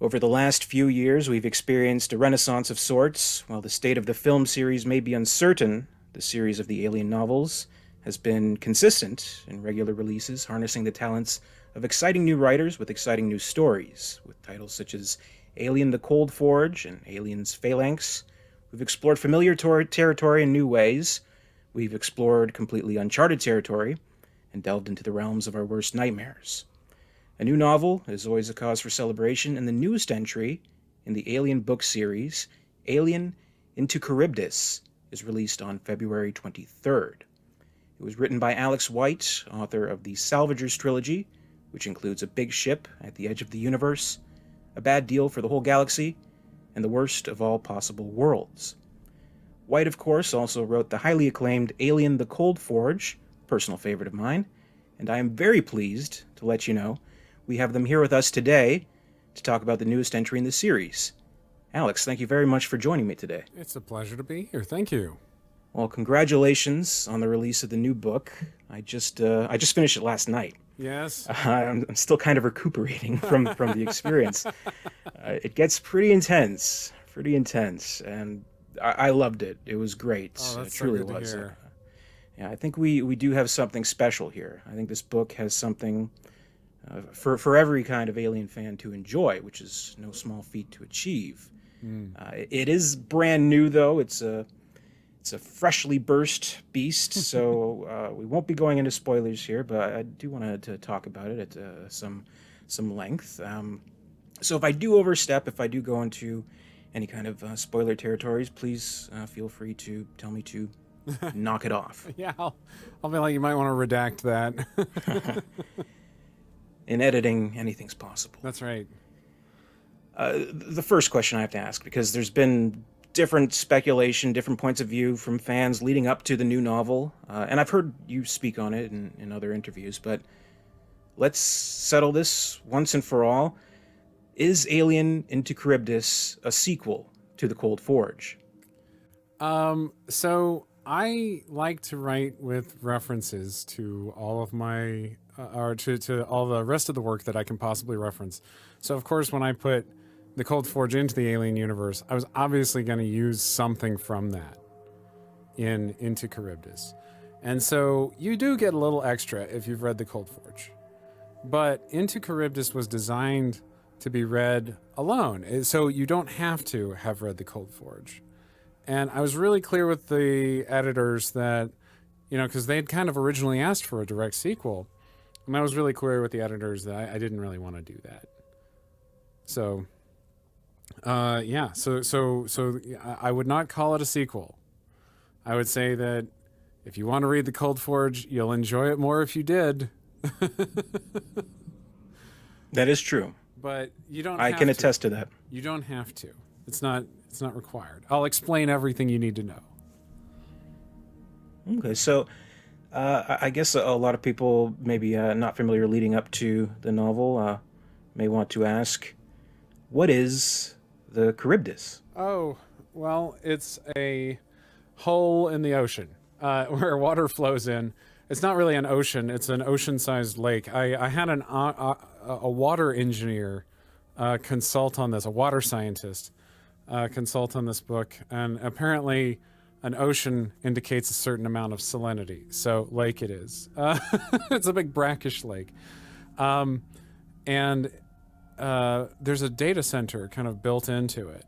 Over the last few years, we've experienced a renaissance of sorts. While the state of the film series may be uncertain, the series of the Alien novels has been consistent in regular releases, harnessing the talents of exciting new writers with exciting new stories. With titles such as Alien the Cold Forge and Alien's Phalanx, we've explored familiar territory in new ways. We've explored completely uncharted territory and delved into the realms of our worst nightmares. A new novel is always a cause for celebration, and the newest entry in the Alien book series, Alien into Charybdis, is released on February 23rd. It was written by Alex White, author of the Salvagers trilogy, which includes A Big Ship at the Edge of the Universe, A Bad Deal for the Whole Galaxy, and The Worst of All Possible Worlds. White, of course, also wrote the highly acclaimed Alien the Cold Forge, personal favorite of mine, and I am very pleased to let you know we have them here with us today to talk about the newest entry in the series. Alex, thank you very much for joining me today. It's a pleasure to be here. Thank you. Well, congratulations on the release of the new book. I just finished it last night. Yes. I'm still kind of recuperating from the experience. It gets pretty intense, and I loved it. It was great. Oh, that's it truly so good was. to hear. Yeah, I think we do have something special here. I think this book has something for every kind of Alien fan to enjoy, which is no small feat to achieve. It is brand new, though. It's a freshly burst beast, so we won't be going into spoilers here, but I do want to talk about it at some length. So if I do overstep, if I do go into any kind of spoiler territories, please feel free to tell me to knock it off. Yeah, I'll be like, you might want to redact that. In editing, anything's possible. That's right. The first question I have to ask, because there's been different speculation, different points of view from fans leading up to the new novel, and I've heard you speak on it in other interviews, but let's settle this once and for all. Is Alien into Charybdis a sequel to The Cold Forge? So I like to write with references to all of my, or to all the rest of the work that I can possibly reference. So of course, when I put The Cold Forge into the Alien universe, I was obviously going to use something from that into Charybdis. And so you do get a little extra if you've read The Cold Forge. But Into Charybdis was designed to be read alone, so you don't have to have read The Cold Forge. And I was really clear with the editors that, because they'd kind of originally asked for a direct sequel, and I was really clear with the editors that I didn't really want to do that. So, so I would not call it a sequel. I would say that if you want to read The Cold Forge, you'll enjoy it more if you did. That is true. But you don't. I can attest to that. You don't have to. It's not required. I'll explain everything you need to know. Okay, so I guess a lot of people maybe not familiar leading up to the novel may want to ask, what is the Charybdis? Oh, well, it's a hole in the ocean where water flows in. It's not really an ocean. It's an ocean-sized lake. I had a water engineer consult on this, a water scientist consult on this book, and apparently an ocean indicates a certain amount of salinity, so lake it is. It's a big brackish lake. And there's a data center kind of built into it.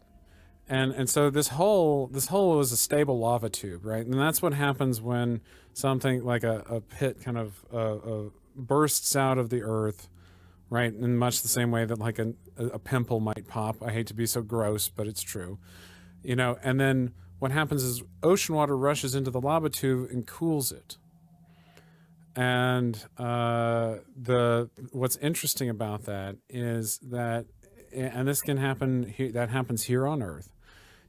And so this hole was a stable lava tube, right? And that's what happens when something like a pit kind of bursts out of the earth, right? In much the same way that like a pimple might pop. I hate to be so gross, but it's true. And then what happens is ocean water rushes into the lava tube and cools it. And what's interesting about that is that, and this can happen, that happens here on Earth,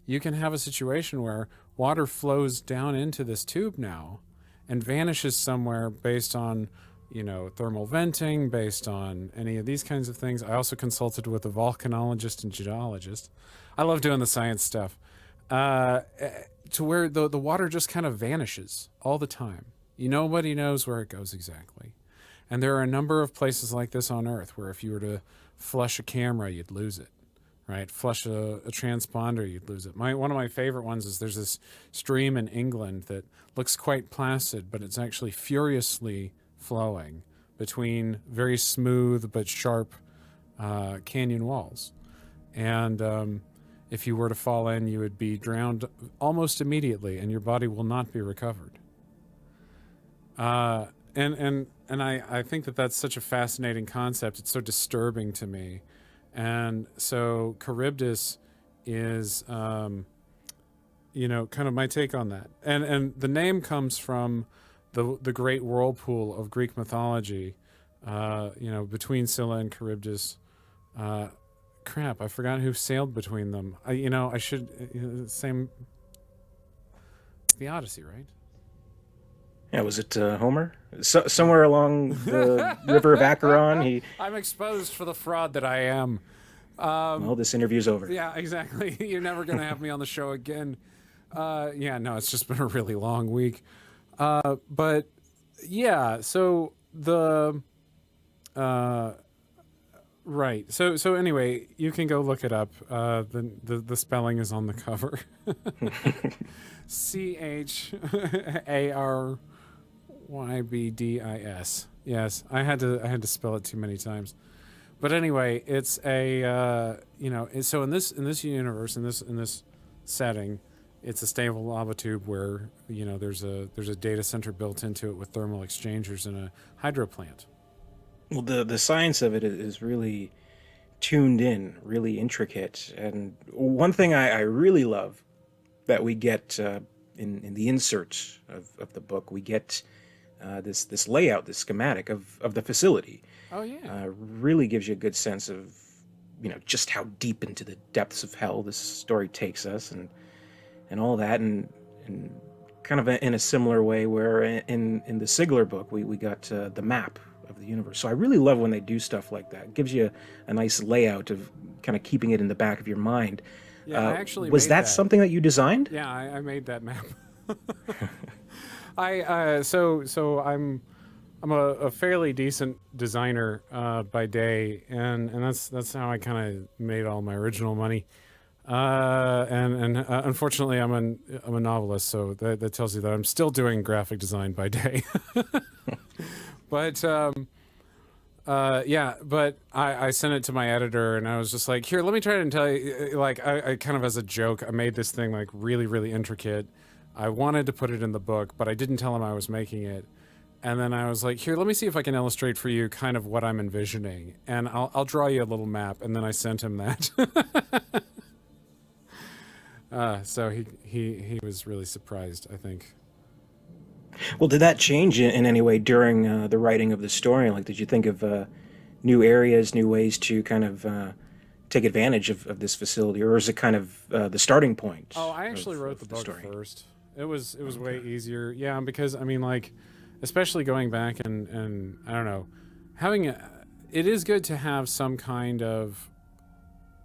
you can have a situation where water flows down into this tube now and vanishes somewhere based on, thermal venting, based on any of these kinds of things. I also consulted with a volcanologist and geologist. I love doing the science stuff. To where the water just kind of vanishes all the time. Nobody knows where it goes exactly. And there are a number of places like this on Earth where if you were to flush a camera, you'd lose it. right? Flush a transponder, you'd lose it. One of my favorite ones is there's this stream in England that looks quite placid, but it's actually furiously flowing between very smooth but sharp canyon walls. And if you were to fall in, you would be drowned almost immediately, and your body will not be recovered. And I think that that's such a fascinating concept. It's so disturbing to me. And so Charybdis is, you know, kind of my take on that. And the name comes from the great whirlpool of Greek mythology, you know, between Scylla and Charybdis. Crap, I forgot who sailed between them. I should, same, the Odyssey, right? Yeah, was it Homer? Somewhere along the river of Acheron, I'm exposed for the fraud that I am. Well, this interview's over. Yeah, exactly. You're never going to have me on the show again. Yeah, no, it's just been a really long week. But yeah, so the right. So anyway, you can go look it up. The spelling is on the cover. CHARYBDIS. Yes, I had to spell it too many times. But anyway, it's a so in this universe, in this setting, it's a stable lava tube where there's a data center built into it with thermal exchangers and a hydro plant. Well, the science of it is really tuned in, really intricate, and one thing I really love that we get in the insert of the book, we get this layout, this schematic of the facility. Oh yeah, really gives you a good sense of just how deep into the depths of hell this story takes us, and all that, and kind of in a similar way where in the Sigler book we got the map of the universe. So I really love when they do stuff like that. It gives you a nice layout of kind of keeping it in the back of your mind. Yeah, I actually was made that something that you designed? Yeah, I made that map. So I'm a fairly decent designer by day, and that's how I kind of made all my original money. And unfortunately, I'm a novelist, so that tells you that I'm still doing graphic design by day. But yeah, but I sent it to my editor, and I was just like, here, let me try and tell you, like, I kind of as a joke, I made this thing like really, really intricate. I wanted to put it in the book, but I didn't tell him I was making it. And then I was like, here, let me see if I can illustrate for you kind of what I'm envisioning. And I'll draw you a little map. And then I sent him that. So he was really surprised, I think. Well, did that change in any way during the writing of the story? Like, did you think of new areas, new ways to kind of take advantage of this facility, or is it kind of the starting point? Oh, I actually wrote the book first. It was okay. Way easier, yeah, because I mean, like, especially going back and I don't know, it is good to have some kind of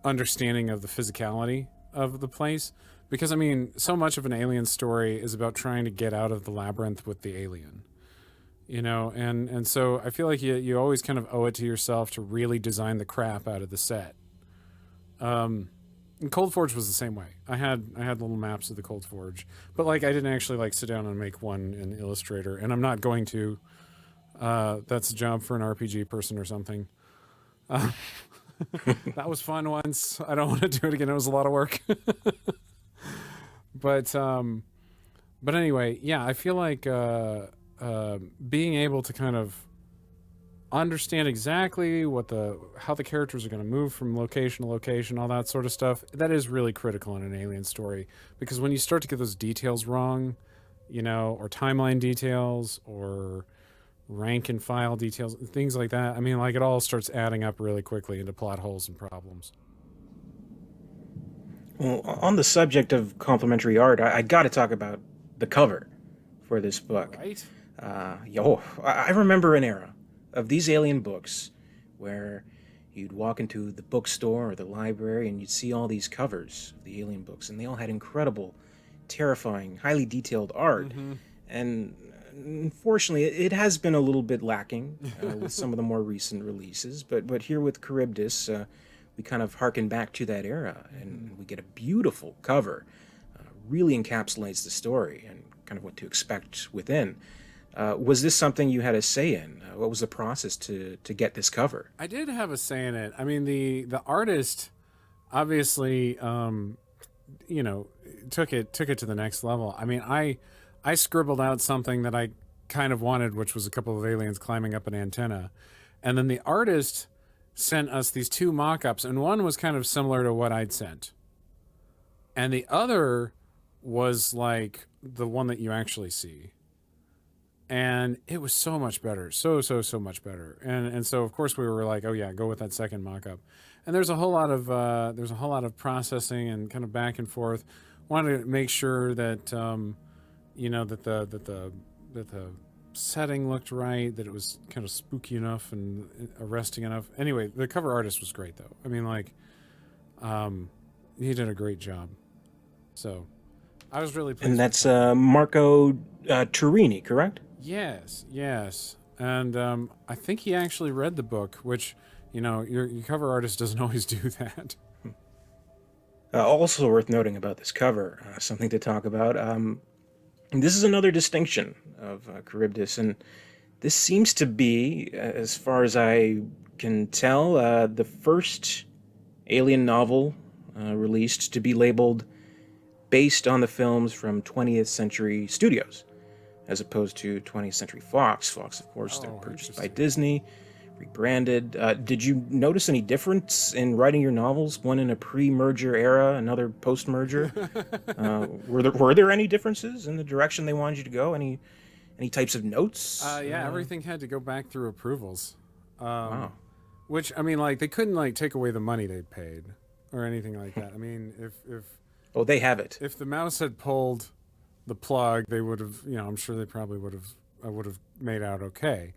understanding of the physicality of the place. Because, I mean, so much of an alien story is about trying to get out of the labyrinth with the alien, and so I feel like you always kind of owe it to yourself to really design the crap out of the set. And Cold Forge was the same way. I had little maps of the Cold Forge, but like I didn't actually like sit down and make one in Illustrator, and I'm not going to. That's a job for an RPG person or something. That was fun once. I don't want to do it again. It was a lot of work. But anyway, yeah, I feel like being able to kind of understand exactly how the characters are going to move from location to location, all that sort of stuff, that is really critical in an alien story. Because when you start to get those details wrong, or timeline details, or rank and file details, things like that, I mean, like, it all starts adding up really quickly into plot holes and problems. Well, on the subject of complementary art, I got to talk about the cover for this book. Right? I remember an era of these alien books where you'd walk into the bookstore or the library and you'd see all these covers of the alien books, and they all had incredible, terrifying, highly detailed art. Mm-hmm. And unfortunately, it has been a little bit lacking with some of the more recent releases. But here with Charybdis, we kind of harken back to that era, and we get a beautiful cover. Really encapsulates the story and kind of what to expect within. Was this something you had a say in? What was the process to get this cover? I did have a say in it. I mean, the artist obviously, you know, took it to the next level. I mean, I scribbled out something that I kind of wanted, which was a couple of aliens climbing up an antenna, and then the artist sent us these two mock-ups, and one was kind of similar to what I'd sent, and the other was like the one that you actually see. And it was so much better, so much better. And so of course we were like, oh yeah, go with that second mock-up. And there's a whole lot of processing and kind of back and forth. Wanted to make sure that you know, that the setting looked right, that it was kind of spooky enough and arresting enough. Anyway, the cover artist was great though. I mean, like, he did a great job. So I was really pleased. And that's Marco Turini, correct? Yes. And I think he actually read the book, which, you know, your cover artist doesn't always do that. Also worth noting about this cover, something to talk about. This is another distinction of Charybdis, and this seems to be, as far as I can tell, the first alien novel released to be labeled based on the films from 20th Century Studios, as opposed to 20th Century Fox. Fox, of course, they're purchased by Disney, rebranded. Did you notice any difference in writing your novels? One in a pre-merger era, another post-merger. Were there any differences in the direction they wanted you to go? Any types of notes? Yeah, everything had to go back through approvals. Wow. Which, I mean, like, they couldn't like take away the money they paid or anything like that. I mean, if Oh, they have it. If the mouse had pulled the plug, they would have, you know, I'm sure they probably would have made out okay.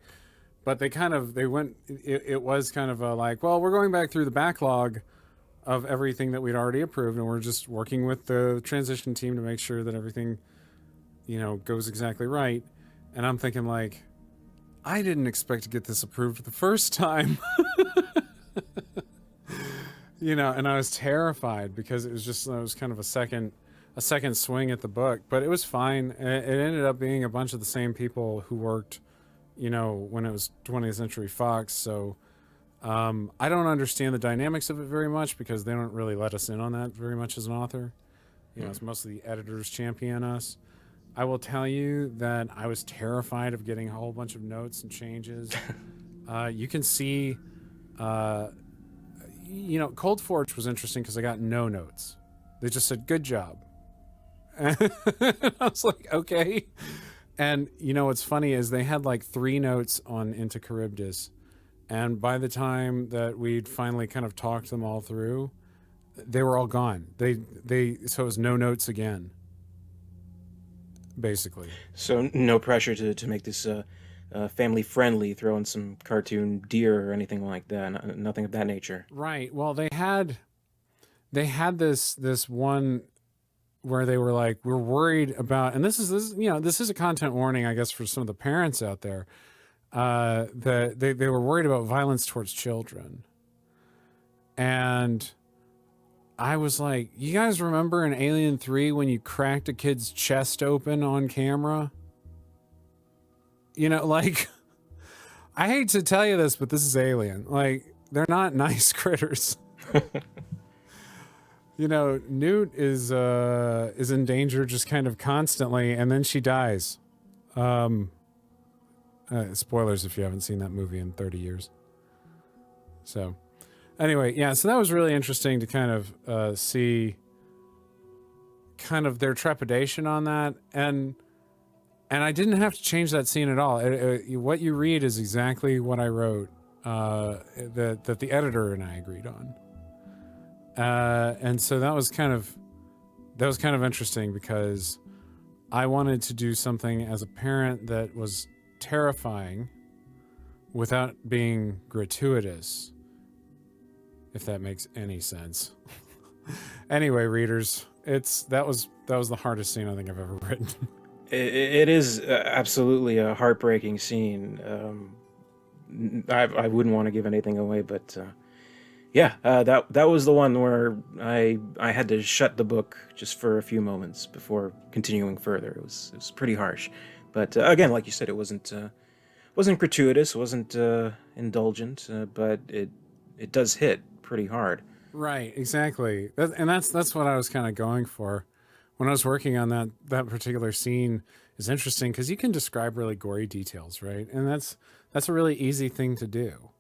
But they went, it was kind of like, well, we're going back through the backlog of everything that we'd already approved, and we're just working with the transition team to make sure that everything, you know, goes exactly right. And I'm thinking, like, I didn't expect to get this approved the first time. You know, and I was terrified because it was kind of a second swing at the book, but it was fine. It ended up being a bunch of the same people who worked, you know, when it was 20th Century Fox. So I don't understand the dynamics of it very much because they don't really let us in on that very much as an author. You know, it's mostly the editors champion us. I will tell you that I was terrified of getting a whole bunch of notes and changes. You can see, you know, Cold Forge was interesting because I got no notes. They just said, good job. And I was like, okay. And, you know, what's funny is they had like 3 notes on Into Charybdis. And by the time that we'd finally kind of talked them all through, they were all gone. So it was no notes again, basically. So no pressure to make this family friendly, throw in some cartoon deer or anything like that. Nothing of that nature. Right. Well, they had this one where they were like, we're worried about, and this is a content warning, I guess, for some of the parents out there. That they were worried about violence towards children. And I was like, you guys remember in Alien 3 when you cracked a kid's chest open on camera? You know, like, I hate to tell you this, but this is Alien. Like, they're not nice critters. You know, Newt is in danger just kind of constantly, and then she dies. Spoilers if you haven't seen that movie in 30 years. So, anyway, yeah, so that was really interesting to kind of see kind of their trepidation on that, and I didn't have to change that scene at all. What you read is exactly what I wrote, that the editor and I agreed on. And so that was kind of interesting because I wanted to do something as a parent that was terrifying without being gratuitous, if that makes any sense. Anyway, readers, that was the hardest scene I think I've ever written. It is absolutely a heartbreaking scene. I wouldn't want to give anything away, but Yeah, that was the one where I had to shut the book just for a few moments before continuing further. It was pretty harsh, but again, like you said, it wasn't gratuitous, it wasn't indulgent, but it does hit pretty hard. Right, exactly. And that's what I was kind of going for when I was working on that particular scene. Is interesting because you can describe really gory details, right? And that's a really easy thing to do.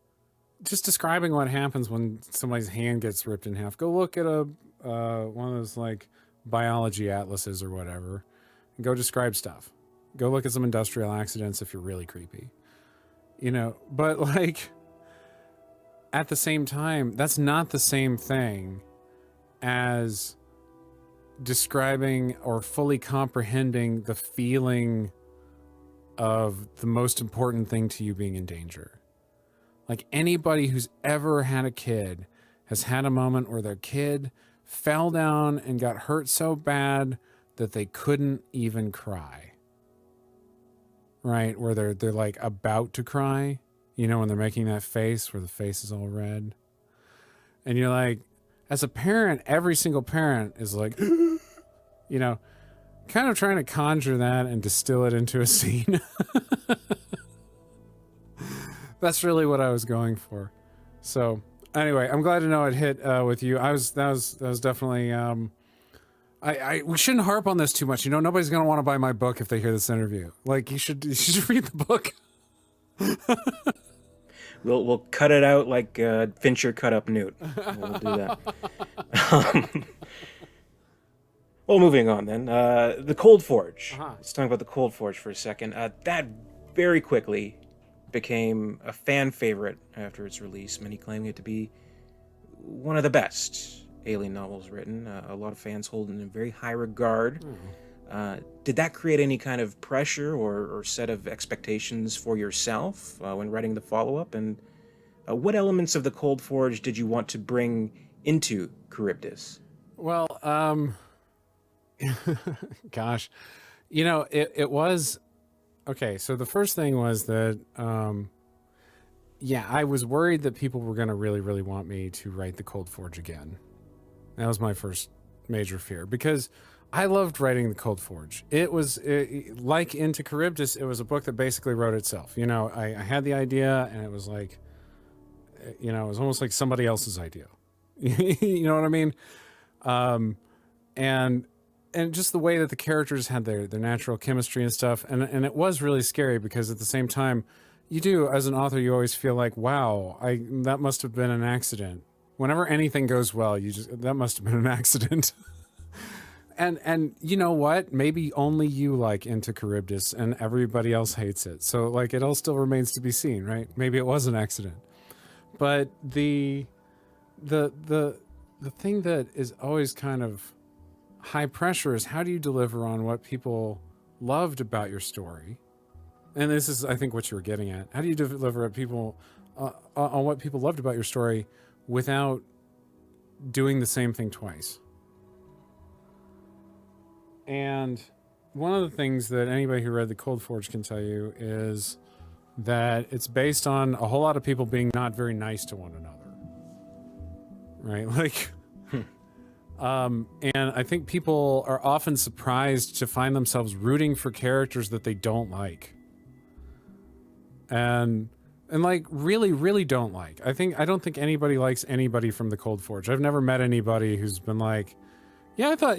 Just describing what happens when somebody's hand gets ripped in half. Go look at a one of those like biology atlases or whatever, and go describe stuff. Go look at some industrial accidents if you're really creepy, But like at the same time, that's not the same thing as describing or fully comprehending the feeling of the most important thing to you being in danger. Like anybody who's ever had a kid has had a moment where their kid fell down and got hurt so bad that they couldn't even cry. Right? Where they're like about to cry, when they're making that face where the face is all red. And you're like, as a parent, every single parent is like, kind of trying to conjure that and distill it into a scene. That's really what I was going for. So anyway, I'm glad to know it hit with you. That was definitely. We shouldn't harp on this too much. Nobody's gonna want to buy my book if they hear this interview. Like you should read the book. We'll cut it out like Fincher cut up Newt. We'll do that. Well, moving on then. The Cold Forge. Let's talk about the Cold Forge for a second. That very quickly became a fan favorite after its release, many claiming it to be one of the best alien novels written. A lot of fans hold it in very high regard. Did that create any kind of pressure or set of expectations for yourself when writing the follow-up? And what elements of the Cold Forge did you want to bring into Charybdis? Well, gosh, it was... Okay, so the first thing was that, I was worried that people were going to really, really want me to write the Cold Forge again. That was my first major fear, because I loved writing the Cold Forge. Like Into Charybdis, it was a book that basically wrote itself. I had the idea, and it was like, it was almost like somebody else's idea. You know what I mean? And just the way that the characters had their natural chemistry and stuff. And it was really scary because at the same time, you do, as an author, you always feel like, wow, that must have been an accident. Whenever anything goes well, that must have been an accident. And you know what? Maybe only you like Into Charybdis and everybody else hates it. So like it all still remains to be seen, right? Maybe it was an accident. But the thing that is always kind of high pressure is how do you deliver on what people loved about your story? And this is, I think, what you were getting at. How do you deliver on what people loved about your story without doing the same thing twice? And one of the things that anybody who read The Cold Forge can tell you is that it's based on a whole lot of people being not very nice to one another. Right? Like... and I think people are often surprised to find themselves rooting for characters that they don't like. And like really, really don't like. I don't think anybody likes anybody from the Cold Forge. I've never met anybody who's been like, yeah, I thought,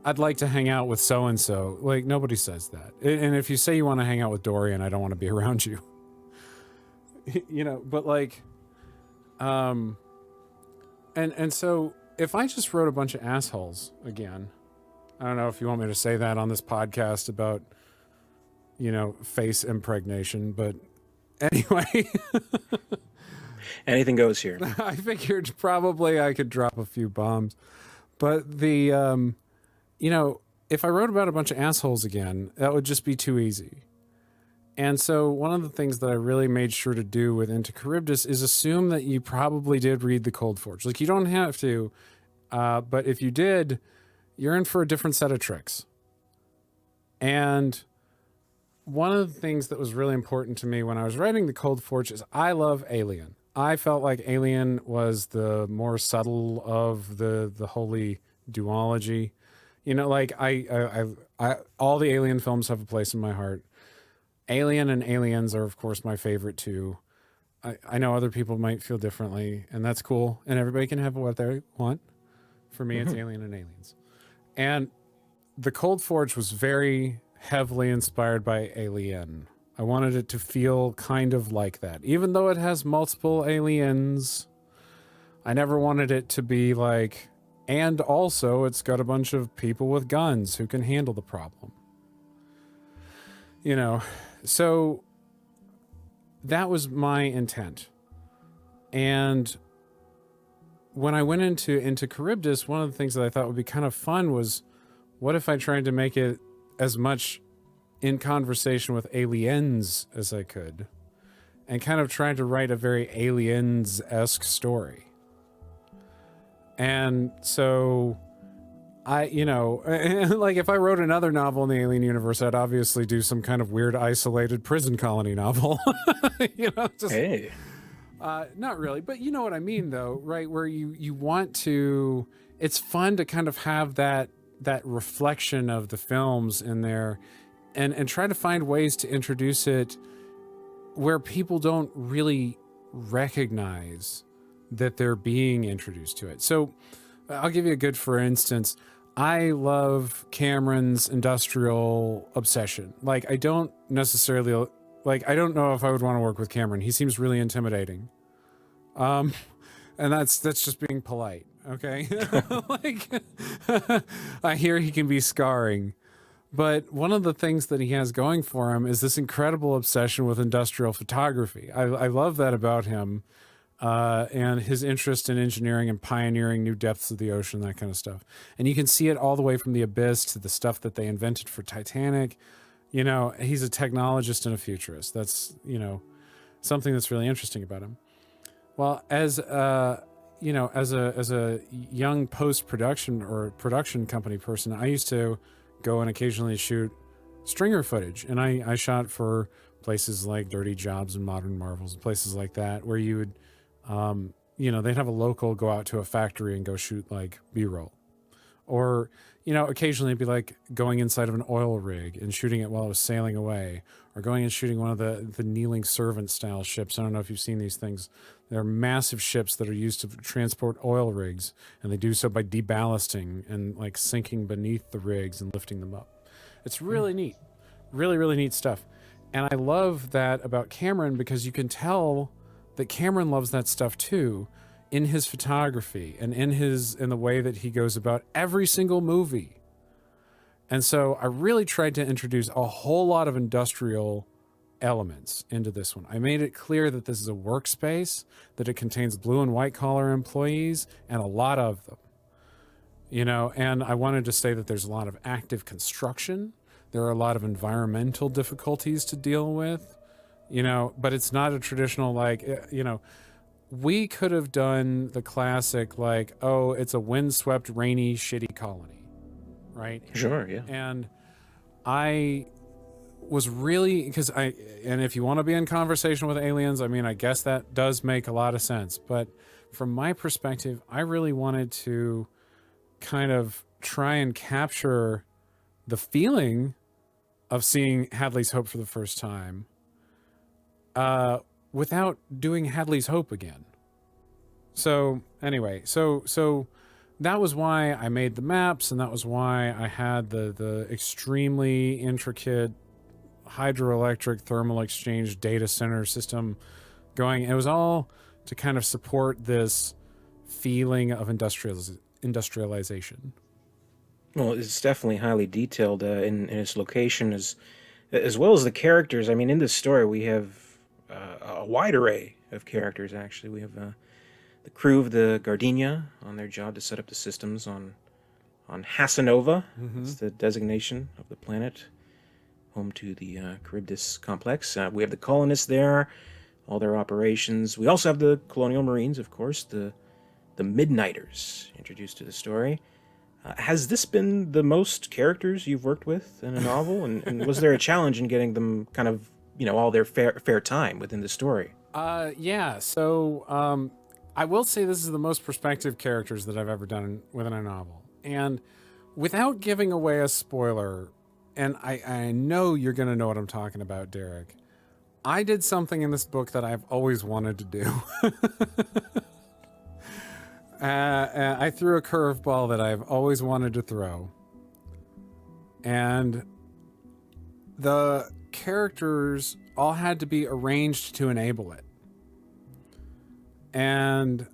I'd like to hang out with so-and-so. Like, nobody says that. And if you say you want to hang out with Dorian, I don't want to be around you. But like, and so if I just wrote a bunch of assholes again, I don't know if you want me to say that on this podcast about, face impregnation, but anyway. Anything goes here. I figured probably I could drop a few bombs. But the, if I wrote about a bunch of assholes again, that would just be too easy. And so one of the things that I really made sure to do with Into Charybdis is assume that you probably did read The Cold Forge. Like, you don't have to, but if you did, you're in for a different set of tricks. And one of the things that was really important to me when I was writing The Cold Forge is I love Alien. I felt like Alien was the more subtle of the holy duology. You know, like I all the Alien films have a place in my heart. Alien and Aliens are, of course, my favorite too. I know other people might feel differently, and that's cool. And everybody can have what they want. For me, it's Alien and Aliens. And the Cold Forge was very heavily inspired by Alien. I wanted it to feel kind of like that. Even though it has multiple aliens, I never wanted it to be like, and also it's got a bunch of people with guns who can handle the problem. You know, so that was my intent. And when I went into Charybdis, one of the things that I thought would be kind of fun was, what if I tried to make it as much in conversation with aliens as I could, and kind of tried to write a very aliens-esque story. And so I, you know, like if I wrote another novel in the Alien universe, I'd obviously do some kind of weird isolated prison colony novel. You know, just, Hey. not really, but you know what I mean though, right? Where you want to, it's fun to kind of have that reflection of the films in there, and try to find ways to introduce it where people don't really recognize that they're being introduced to it. So I'll give you a good for instance. I love Cameron's industrial obsession. Like, I don't necessarily, like, I don't know if I would want to work with Cameron. He seems really intimidating. And that's just being polite. Okay. Like, I hear he can be scarring. But one of the things that he has going for him is this incredible obsession with industrial photography. I love that about him, and his interest in engineering and pioneering new depths of the ocean, that kind of stuff. And you can see it all the way from the Abyss to the stuff that they invented for Titanic. You know, he's a technologist and a futurist. That's, you know, something that's really interesting about him. Well, as you know, as a young post-production or production company person, I used to go and occasionally shoot stringer footage, and I shot for places like Dirty Jobs and Modern Marvels, places like that, where you would, you know, they'd have a local go out to a factory and go shoot like B-roll, or, you know, occasionally it'd be like going inside of an oil rig and shooting it while it was sailing away, or going and shooting one of the kneeling servant style ships. I don't know if you've seen these things. They're massive ships that are used to transport oil rigs, and they do so by deballasting and like sinking beneath the rigs and lifting them up. It's really neat. Really, really neat stuff. And I love that about Cameron, because you can tell that Cameron loves that stuff too, in his photography and in the way that he goes about every single movie. And so I really tried to introduce a whole lot of industrial elements into this one. I made it clear that this is a workspace, that it contains blue and white collar employees, and a lot of them. You know, and I wanted to say that there's a lot of active construction. There are a lot of environmental difficulties to deal with, you know, but it's not a traditional, like, you know, we could have done the classic, like, oh, it's a windswept, rainy, shitty colony, right? Sure, yeah. And I was really, and if you want to be in conversation with aliens, I mean, I guess that does make a lot of sense. But from my perspective, I really wanted to kind of try and capture the feeling of seeing Hadley's Hope for the first time, without doing Hadley's Hope again. So anyway, so that was why I made the maps, and that was why I had the extremely intricate hydroelectric thermal exchange data center system going. It was all to kind of support this feeling of industrialization. Well, it's definitely highly detailed in its location, as well as the characters. I mean, in this story, we have a wide array of characters, actually. We have the crew of the Gardenia on their job to set up the systems on Hasanova. That's the designation of the planet, home to the Charybdis complex. We have the colonists there, all their operations. We also have the Colonial Marines, of course, the Midnighters introduced to the story. Has this been the most characters you've worked with in a novel? And was there a challenge in getting them kind of, you know, all their fair time within the story? Yeah. So I will say this is the most perspective characters that I've ever done within a novel, and without giving away a spoiler, and I know you're going to know what I'm talking about, Derek. I did something in this book that I've always wanted to do. I threw a curveball that I've always wanted to throw, and the characters all had to be arranged to enable it. And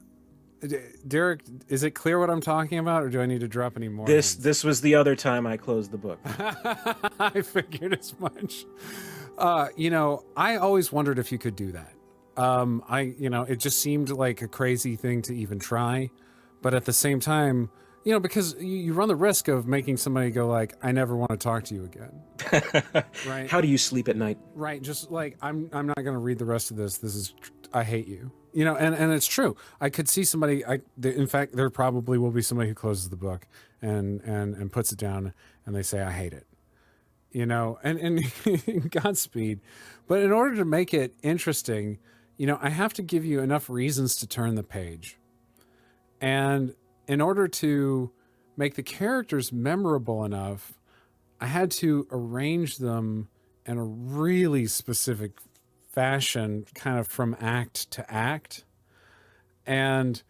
Derek, is it clear what I'm talking about, or do I need to drop any more? This was the other time I closed the book. I figured as much. I always wondered if you could do that. It just seemed like a crazy thing to even try, but at the same time, because you run the risk of making somebody go like, I never want to talk to you again. Right? How do you sleep at night? Right. Just like, I'm not going to read the rest of this. I hate you. And it's true. I could see somebody, in fact, there probably will be somebody who closes the book and puts it down and they say, I hate it. And Godspeed. But in order to make it interesting, I have to give you enough reasons to turn the page. And in order to make the characters memorable enough, I had to arrange them in a really specific fashion, kind of from act to act. And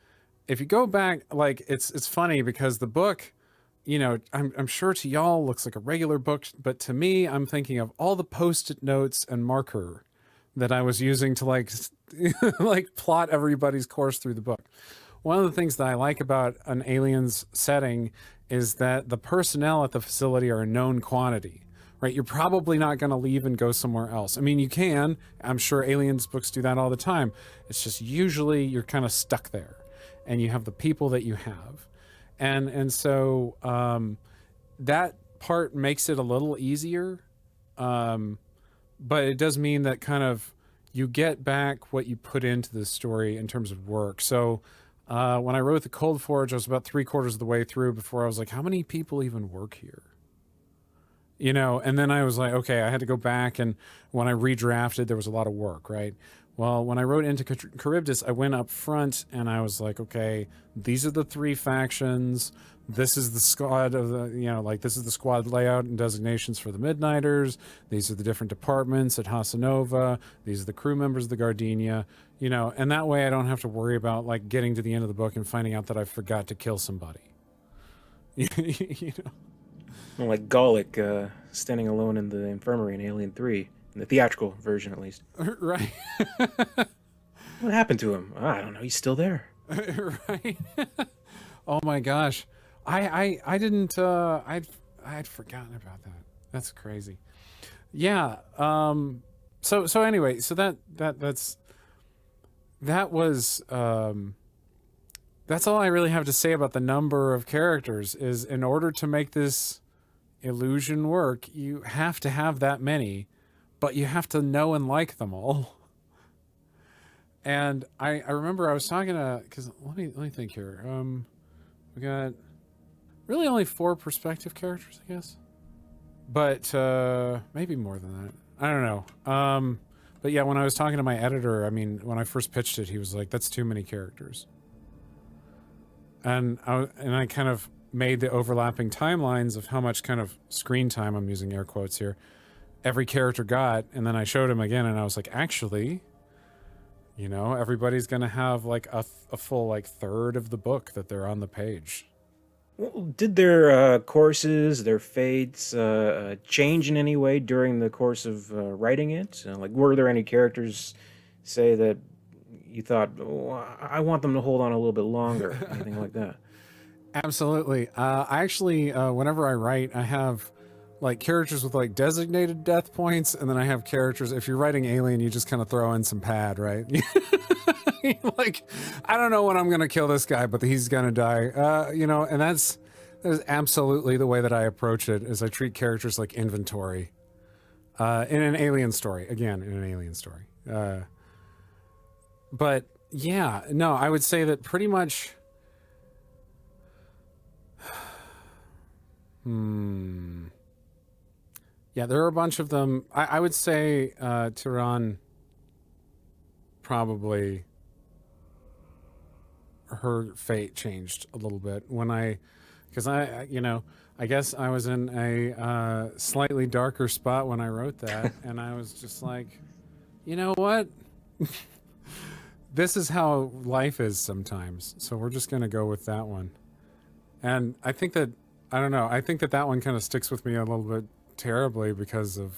if you go back, like, it's funny because the book, I'm sure to y'all looks like a regular book, but to me, I'm thinking of all the Post-it notes and marker that I was using to like plot everybody's course through the book. One of the things that I like about an Aliens setting is that the personnel at the facility are a known quantity, right? You're probably not going to leave and go somewhere else. I mean, you can. I'm sure Aliens books do that all the time. It's just usually you're kind of stuck there, and you have the people that you have. And so that part makes it a little easier, but it does mean that kind of you get back what you put into the story in terms of work. So when I wrote The Cold Forge, I was about 3/4 of the way through before I was like, how many people even work here? And then I was like, okay, I had to go back, and when I redrafted, there was a lot of work, right? Well, when I wrote into Charybdis, I went up front and I was like, okay, these are the 3 factions. This is the squad of the, this is the squad layout and designations for the Midnighters. These are the different departments at Hasanova. These are the crew members of the Gardenia, and that way I don't have to worry about like getting to the end of the book and finding out that I forgot to kill somebody. Well, like Gallic standing alone in the infirmary in Alien 3. In the theatrical version, at least. Right. What happened to him? I don't know. He's still there. Right. Oh my gosh. I didn't I'd forgotten about that. That's crazy. Yeah. So anyway, so that's all I really have to say about the number of characters. Is in order to make this illusion work, you have to have that many, but you have to know and like them all. And I remember I was talking to, because let me think here. We got really only 4 perspective characters, I guess, but maybe more than that. I don't know. But yeah, when I was talking to my editor, I mean, when I first pitched it, he was like, "That's too many characters." And I kind of made the overlapping timelines of how much kind of screen time, I'm using air quotes here, every character got, and then I showed him again, and I was like, actually, everybody's gonna have like a full like third of the book that they're on the page. Well, did their courses, their fates change in any way during the course of writing it? Like, were there any characters, say, that you thought, oh, I want them to hold on a little bit longer, anything like that? Absolutely. I actually, whenever I write, I have like characters with like designated death points, and then I have characters, if you're writing Alien, you just kind of throw in some pad, right? Like, I don't know when I'm going to kill this guy, but he's going to die. And that's absolutely the way that I approach it, is I treat characters like inventory. In an Alien story. Again, in an Alien story. But yeah, no, I would say that pretty much... Yeah, there are a bunch of them. I would say Tehran probably her fate changed a little bit because I guess I was in a slightly darker spot when I wrote that, and I was just like, you know what? This is how life is sometimes. So we're just going to go with that one. And I think that, I don't know, I think that one kind of sticks with me a little bit terribly because of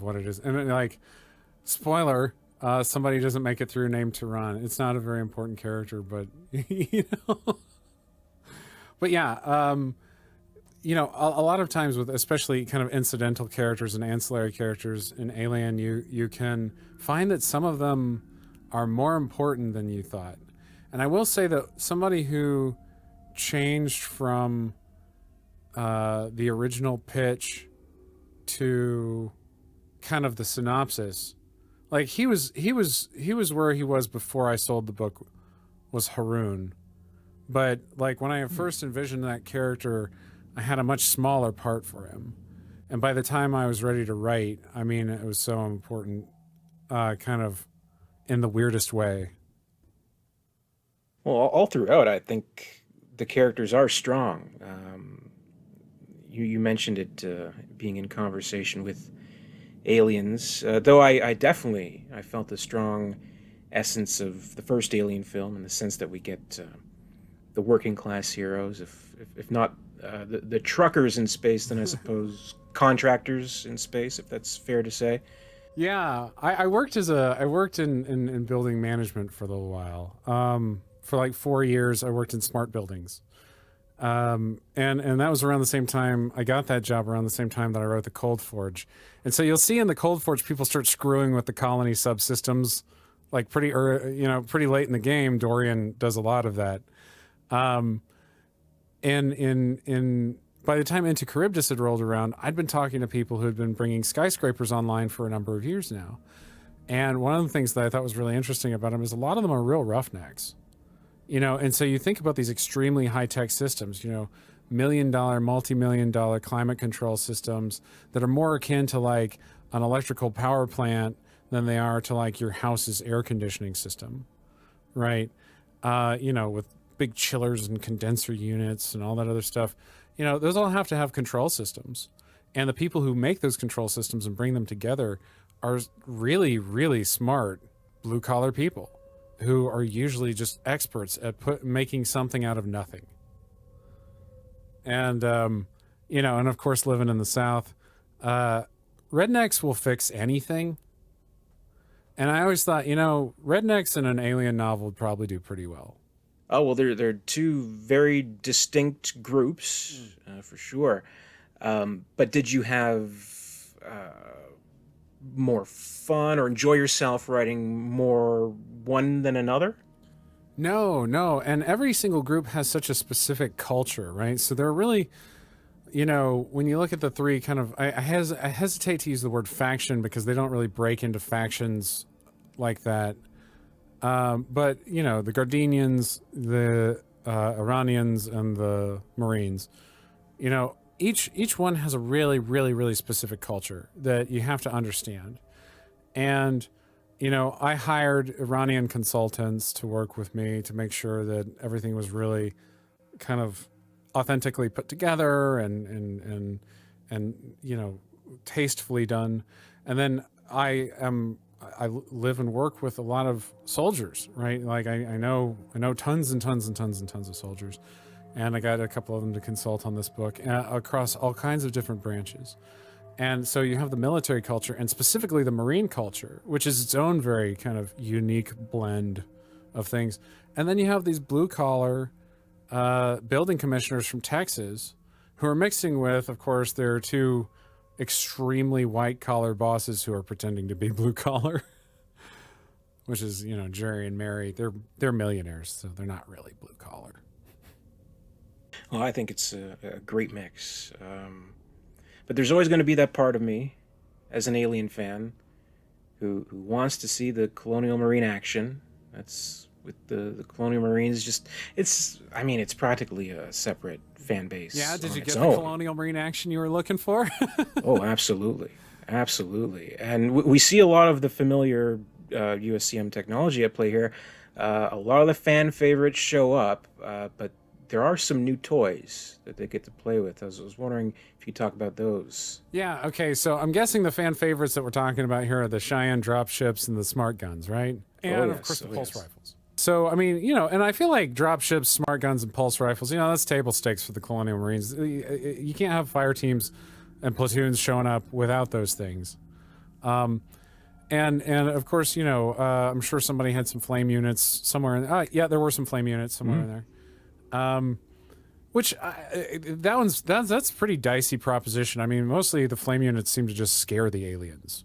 what it is. And like, spoiler, somebody doesn't make it through named Tehran. It's not a very important character, but, But yeah, a lot of times with especially kind of incidental characters and ancillary characters in Alien, you can find that some of them are more important than you thought. And I will say that somebody who changed from the original pitch to kind of the synopsis, like he was where he was before I sold the book, was Haroon. But like when I first envisioned that character, I had a much smaller part for him. And by the time I was ready to write, I mean, it was so important, kind of in the weirdest way. Well, all throughout, I think the characters are strong. You mentioned it being in conversation with aliens, though I definitely felt the strong essence of the first Alien film in the sense that we get the working class heroes, if not the truckers in space, then I suppose contractors in space, if that's fair to say. Yeah, I worked in building management for a little while. For like 4 years, I worked in smart buildings. And that was around the same time I got that job, around the same time that I wrote the Cold Forge. And so you'll see in the Cold Forge, people start screwing with the colony subsystems, like pretty late in the game. Dorian does a lot of that. And by the time Into Charybdis had rolled around, I'd been talking to people who had been bringing skyscrapers online for a number of years now. And one of the things that I thought was really interesting about them is a lot of them are real roughnecks. And so you think about these extremely high-tech systems, million-dollar, multi-million-dollar climate control systems that are more akin to like an electrical power plant than they are to like your house's air conditioning system, right? With big chillers and condenser units and all that other stuff. Those all have to have control systems. And the people who make those control systems and bring them together are really, really smart blue-collar people who are usually just experts at making something out of nothing. And, and of course, living in the South, rednecks will fix anything. And I always thought, rednecks in an alien novel would probably do pretty well. Oh, well, they're two very distinct groups, for sure. But did you have more fun or enjoy yourself writing more one than another? No. And every single group has such a specific culture, right? So they're really, when you look at the three kind of, I hesitate to use the word faction because they don't really break into factions like that. But, the Gardenians, the Iranians, and the Marines, each one has a really, really, really specific culture that you have to understand. And, I hired Iranian consultants to work with me to make sure that everything was really kind of authentically put together and tastefully done. And then I live and work with a lot of soldiers, right? Like I know tons and tons and tons and tons of soldiers. And I got a couple of them to consult on this book across all kinds of different branches. And so you have the military culture and specifically the Marine culture, which is its own very kind of unique blend of things. And then you have these blue collar building commissioners from Texas who are mixing with, of course, their two extremely white collar bosses who are pretending to be blue collar, which is, Jerry and Mary. They're millionaires, so they're not really blue collar. Well, I think it's a great mix. But there's always going to be that part of me, as an Alien fan, who wants to see the Colonial Marine action. That's with the Colonial Marines. It's practically a separate fan base. Yeah, did you get the Colonial Marine action you were looking for? Oh, absolutely. And we see a lot of the familiar USCM technology at play here. A lot of the fan favorites show up, but there are some new toys that they get to play with. I was wondering if you could talk about those. Yeah, okay, so I'm guessing the fan favorites that we're talking about here are the Cheyenne dropships and the smart guns, right? And, of course, the pulse rifles. So, I mean, you know, and I feel like dropships, smart guns, and pulse rifles, you know, that's table stakes for the Colonial Marines. You can't have fire teams and platoons showing up without those things. And of course, you know, I'm sure somebody had some flame units somewhere. Yeah, there were some flame units somewhere in there. Which that's a pretty dicey proposition. I mean, mostly the flame units seem to just scare the aliens.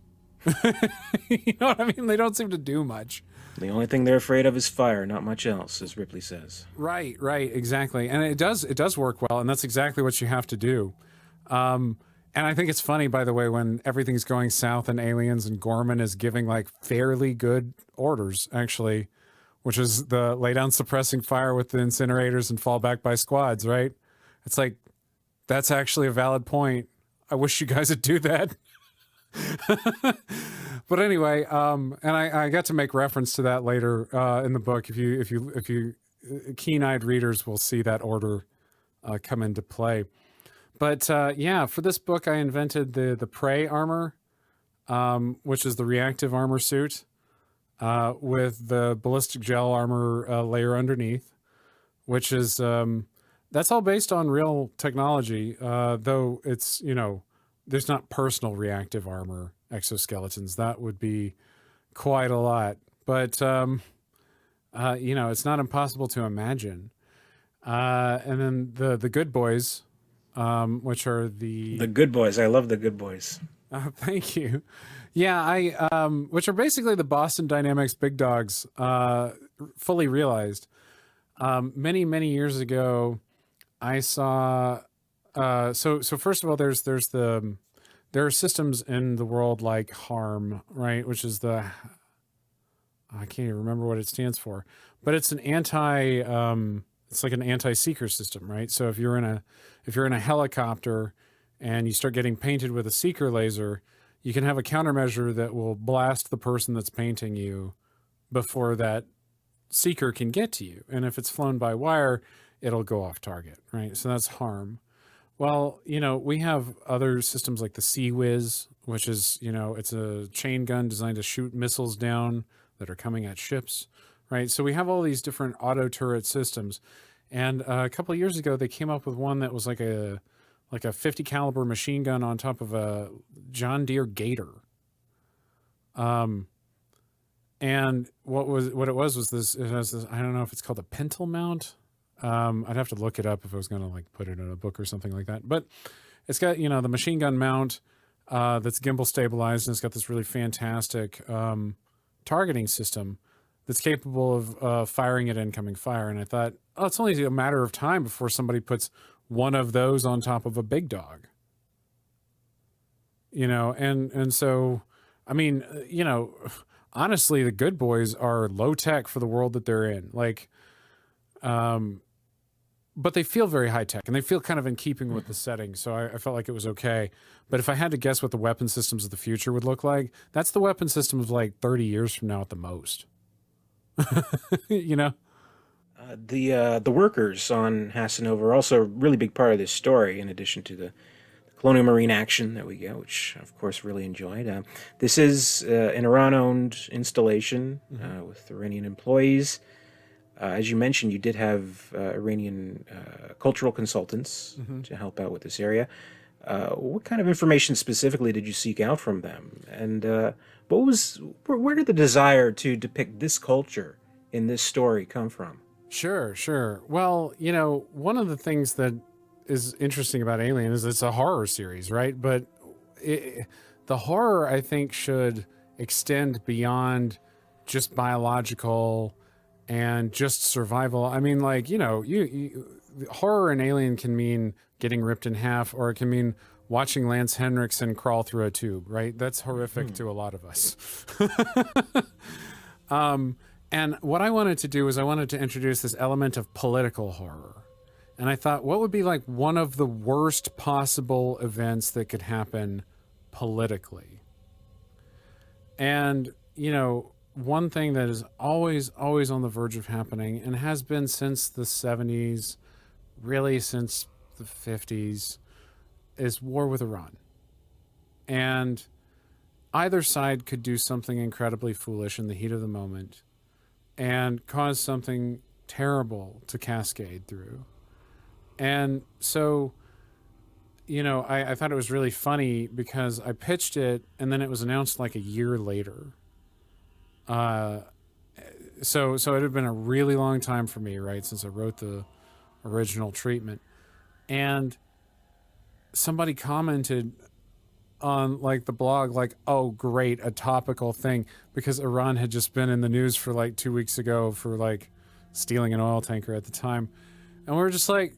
You know what I mean? They don't seem to do much. The only thing they're afraid of is fire, not much else, as Ripley says. Right, exactly. And it does work well, and that's exactly what you have to do. And I think it's funny, by the way, when everything's going south in Aliens and Gorman is giving like fairly good orders, actually, which is the lay down suppressing fire with the incinerators and fall back by squads, right? It's like, that's actually a valid point. I wish you guys would do that. But anyway, and I got to make reference to that later in the book. If you keen-eyed readers will see that order come into play. But yeah, for this book, I invented the prey armor, which is the reactive armor suit with the ballistic gel armor layer underneath, which is that's all based on real technology, though it's, you know, there's not personal reactive armor exoskeletons. That would be quite a lot, but you know, it's not impossible to imagine. And then the good boys, which are the good boys. I love the good boys. Thank you. Yeah, which are basically the Boston Dynamics big dogs, fully realized. Many years ago, I saw. So first of all, there are systems in the world like HARM, right, which is I can't even remember what it stands for, but it's an it's like an anti-seeker system, right? So if you're in a helicopter and you start getting painted with a seeker laser, you can have a countermeasure that will blast the person that's painting you before that seeker can get to you. And if it's flown by wire, it'll go off target, right? So that's HARM. Well, you know, we have other systems like the Sea-Whiz, which is, you know, it's a chain gun designed to shoot missiles down that are coming at ships, right? So we have all these different auto turret systems. And a couple of years ago, they came up with one that was like a 50 caliber machine gun on top of a John Deere Gator. And what it was this, it has this, I don't know if it's called a pintle mount. I'd have to look it up if I was going to like put it in a book or something like that. But it's got, you know, the machine gun mount that's gimbal stabilized, and it's got this really fantastic targeting system that's capable of firing at incoming fire. And I thought, oh, it's only a matter of time before somebody puts one of those on top of a big dog. You know, and so, I mean, you know, honestly, the good boys are low tech for the world that they're in. Like, but they feel very high tech, and they feel kind of in keeping with the setting. So I felt like it was okay. But if I had to guess what the weapon systems of the future would look like, that's the weapon system of like 30 years from now at the most. You know? The workers on Hassanova are also a really big part of this story, in addition to the Colonial Marine action that we get, which, of course, really enjoyed. This is an Iran-owned installation with Iranian employees. As you mentioned, you did have Iranian cultural consultants to help out with this area. What kind of information specifically did you seek out from them? And where did the desire to depict this culture in this story come from? Sure. Well, you know, one of the things that is interesting about Alien is it's a horror series, right? But the horror, I think, should extend beyond just biological and just survival. I mean, like, you know, horror in Alien can mean getting ripped in half, or it can mean watching Lance Henriksen crawl through a tube, right? That's horrific to a lot of us. And what I wanted to do is I wanted to introduce this element of political horror. And I thought, what would be like one of the worst possible events that could happen politically? And, you know, one thing that is always on the verge of happening and has been since the 70s, really since the 50s, is war with Iran. And either side could do something incredibly foolish in the heat of the moment and cause something terrible to cascade through. And so, you know, I thought it was really funny because I pitched it and then it was announced like a year later. So it had been a really long time for me, right, since I wrote the original treatment. And somebody commented on like the blog, like, oh, great, a topical thing, because Iran had just been in the news for like 2 weeks ago for like stealing an oil tanker at the time. And we were just like,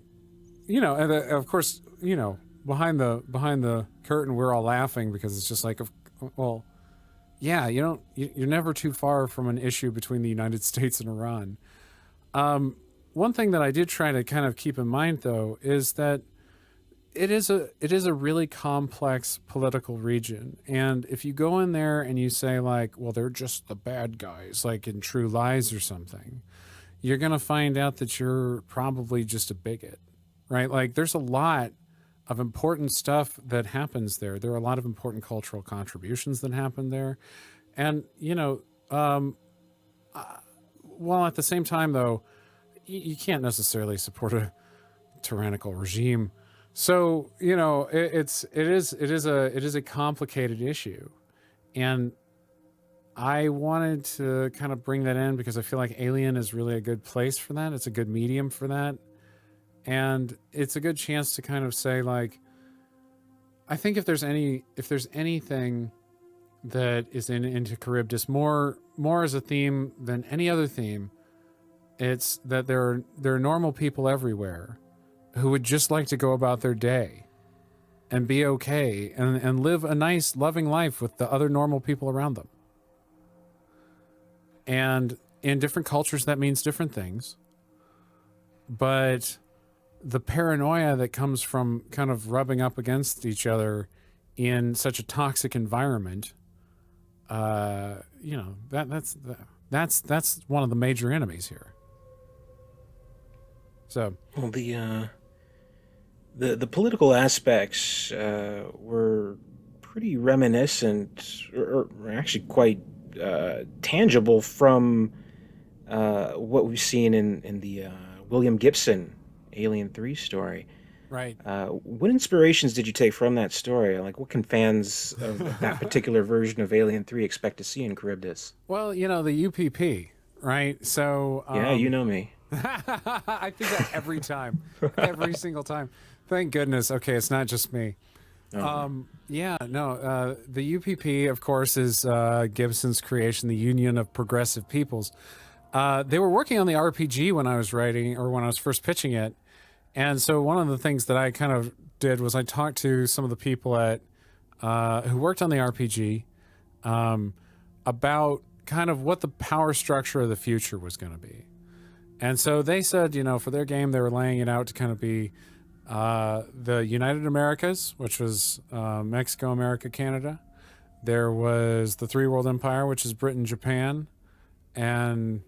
you know, and of course, you know, behind the curtain, we're all laughing because it's just like, well, yeah, you're never too far from an issue between the United States and Iran. One thing that I did try to kind of keep in mind, though, is that it is a really complex political region. And if you go in there and you say like, well, they're just the bad guys, like in True Lies or something, you're going to find out that you're probably just a bigot, right? Like there's a lot of important stuff that happens there. There are a lot of important cultural contributions that happen there. And, you know, while at the same time, though, you can't necessarily support a tyrannical regime. So, you know, it is a complicated issue. And I wanted to kind of bring that in because I feel like Alien is really a good place for that. It's a good medium for that. And it's a good chance to kind of say, like, I think if there's anything that is into Charybdis more as a theme than any other theme, it's that there are normal people everywhere who would just like to go about their day and be okay and live a nice, loving life with the other normal people around them. And in different cultures, that means different things. But the paranoia that comes from kind of rubbing up against each other in such a toxic environment, you know, that's one of the major enemies here. So, well, the political aspects were pretty reminiscent, or actually quite tangible from what we've seen in the William Gibson Alien 3 story. right. What inspirations did you take from that story? Like, what can fans of that particular version of Alien 3 expect to see in Charybdis? Well, you know, the UPP, right? So Yeah, you know me. I think that every time, every single time. Thank goodness. Okay, it's not just me. Yeah, no. The UPP, of course, is Gibson's creation, the Union of Progressive Peoples. They were working on the RPG when I was writing, or when I was first pitching it. And so one of the things that I kind of did was I talked to some of the people at who worked on the RPG about kind of what the power structure of the future was going to be. And so they said, you know, for their game, they were laying it out to kind of be the United Americas, which was Mexico, America, Canada. There was the Three World Empire, which is Britain, Japan, and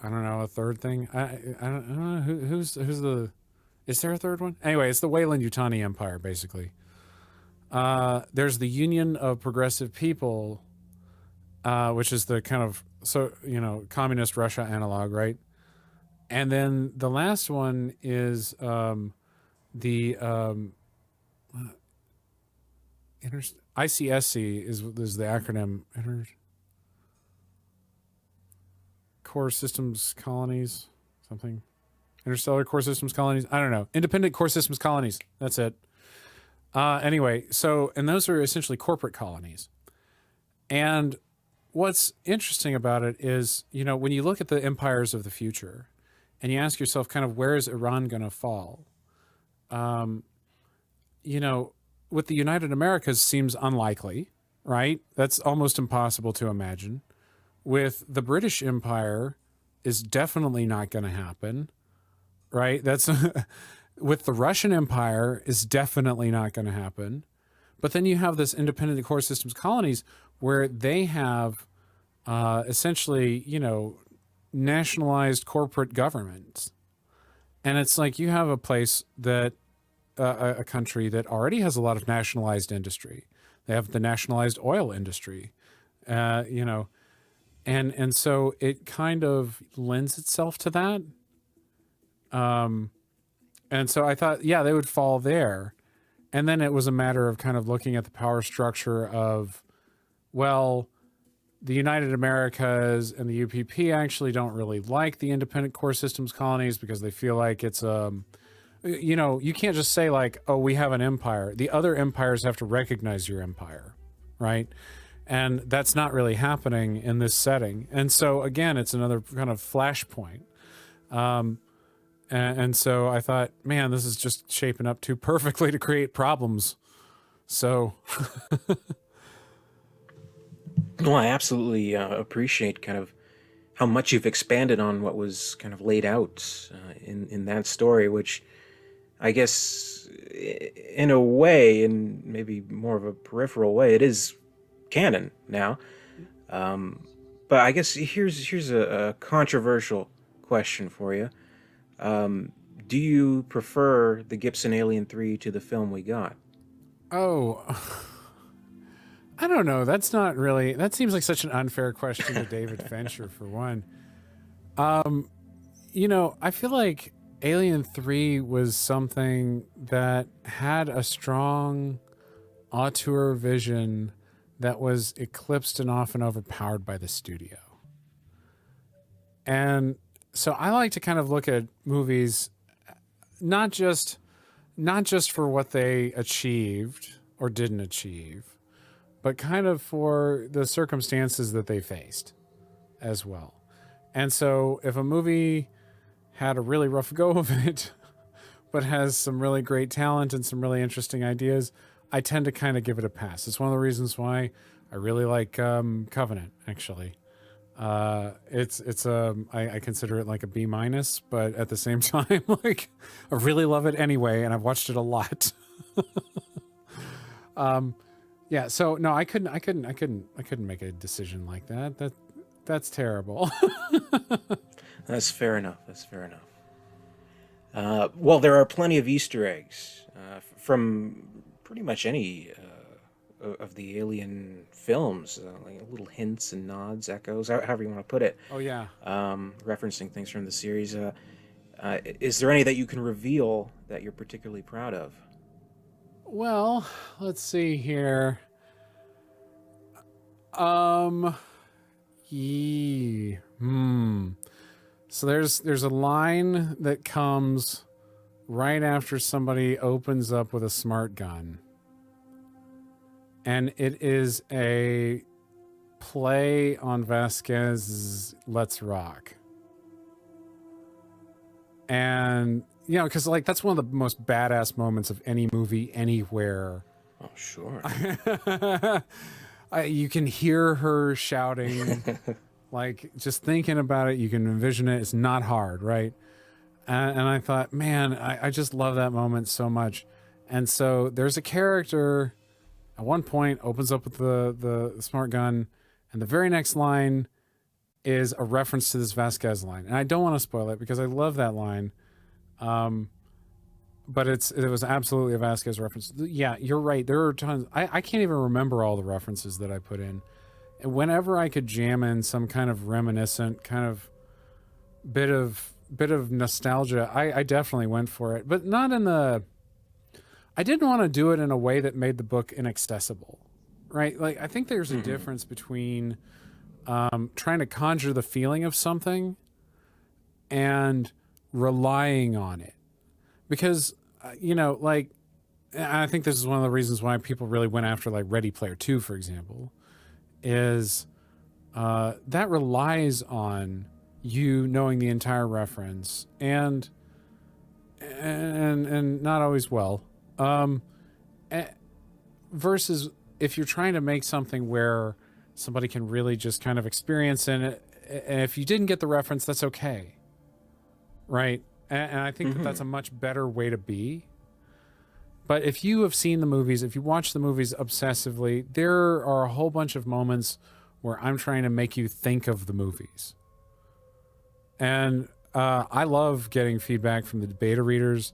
I don't know, a third thing. I don't know who's the. Is there a third one? Anyway, it's the Weyland-Yutani Empire, basically. There's the Union of Progressive People, which is the kind of, so, you know, communist Russia analog, right? And then the last one is the ICSC is the acronym. Core Systems Colonies, something. Interstellar Core Systems Colonies. I don't know. Independent Core Systems Colonies. That's it. Anyway, so, and those are essentially corporate colonies. And what's interesting about it is, you know, when you look at the empires of the future and you ask yourself kind of where is Iran going to fall? You know, with the United Americas seems unlikely, right? That's almost impossible to imagine. With the British Empire is definitely not going to happen, right? That's with the Russian Empire is definitely not going to happen. But then you have this independent core systems colonies where they have essentially, nationalized corporate governments. And it's like you have a place that, a country that already has a lot of nationalized industry. They have the nationalized oil industry, and so it kind of lends itself to that. And so I thought, yeah, they would fall there. And then it was a matter of kind of looking at the power structure of, well, the United Americas and the UPP actually don't really like the independent core systems colonies because they feel like it's you can't just say like, oh, we have an empire. The other empires have to recognize your empire, right? And that's not really happening in this setting. And so again, it's another kind of flashpoint. And so I thought, man, this is just shaping up too perfectly to create problems. So Well, I absolutely appreciate kind of how much you've expanded on what was kind of laid out in that story, which I guess in a way, in maybe more of a peripheral way, it is canon now. But I guess here's a controversial question for you. Do you prefer the Gibson Alien 3 to the film we got? Oh, I don't know. That's not really, that seems like such an unfair question to David Fincher, for one. I feel like Alien 3 was something that had a strong auteur vision that was eclipsed and often overpowered by the studio. And so I like to kind of look at movies not just for what they achieved or didn't achieve, but kind of for the circumstances that they faced as well. And so if a movie had a really rough go of it, but has some really great talent and some really interesting ideas, I tend to kind of give it a pass. It's one of the reasons why I really like Covenant, actually. I consider it like a B-, but at the same time, like, I really love it anyway, and I've watched it a lot. Yeah, so no, I couldn't make a decision like that. That's terrible. That's fair enough. Well, there are plenty of Easter eggs from pretty much any of the Alien films, like little hints and nods, echoes, however you want to put it. Oh yeah. Referencing things from the series. Is there any that you can reveal that you're particularly proud of? Well, let's see here. So there's a line that comes right after somebody opens up with a smart gun. And it is a play on Vasquez's Let's Rock. And, because like that's one of the most badass moments of any movie anywhere. Oh, sure. You can hear her shouting. Like, just thinking about it, you can envision it. It's not hard, right? And I thought, man, I just love that moment so much. And so there's a character at one point opens up with the smart gun, and the very next line is a reference to this Vasquez line. And I don't want to spoil it because I love that line. But it was absolutely a Vasquez reference. Yeah, you're right. There are tons. I can't even remember all the references that I put in. And whenever I could jam in some kind of reminiscent kind of bit of nostalgia, I definitely went for it. But not in the... I didn't want to do it in a way that made the book inaccessible, right? Like, I think there's a difference between trying to conjure the feeling of something and relying on it. Because, like, I think this is one of the reasons why people really went after, like, Ready Player 2, for example, is that relies on you knowing the entire reference and not always well. Versus if you're trying to make something where somebody can really just kind of experience in it, and if you didn't get the reference, that's okay, right? And I think that that's a much better way to be. But if you have seen the movies, if you watch the movies obsessively, there are a whole bunch of moments where I'm trying to make you think of the movies. And I love getting feedback from the beta readers.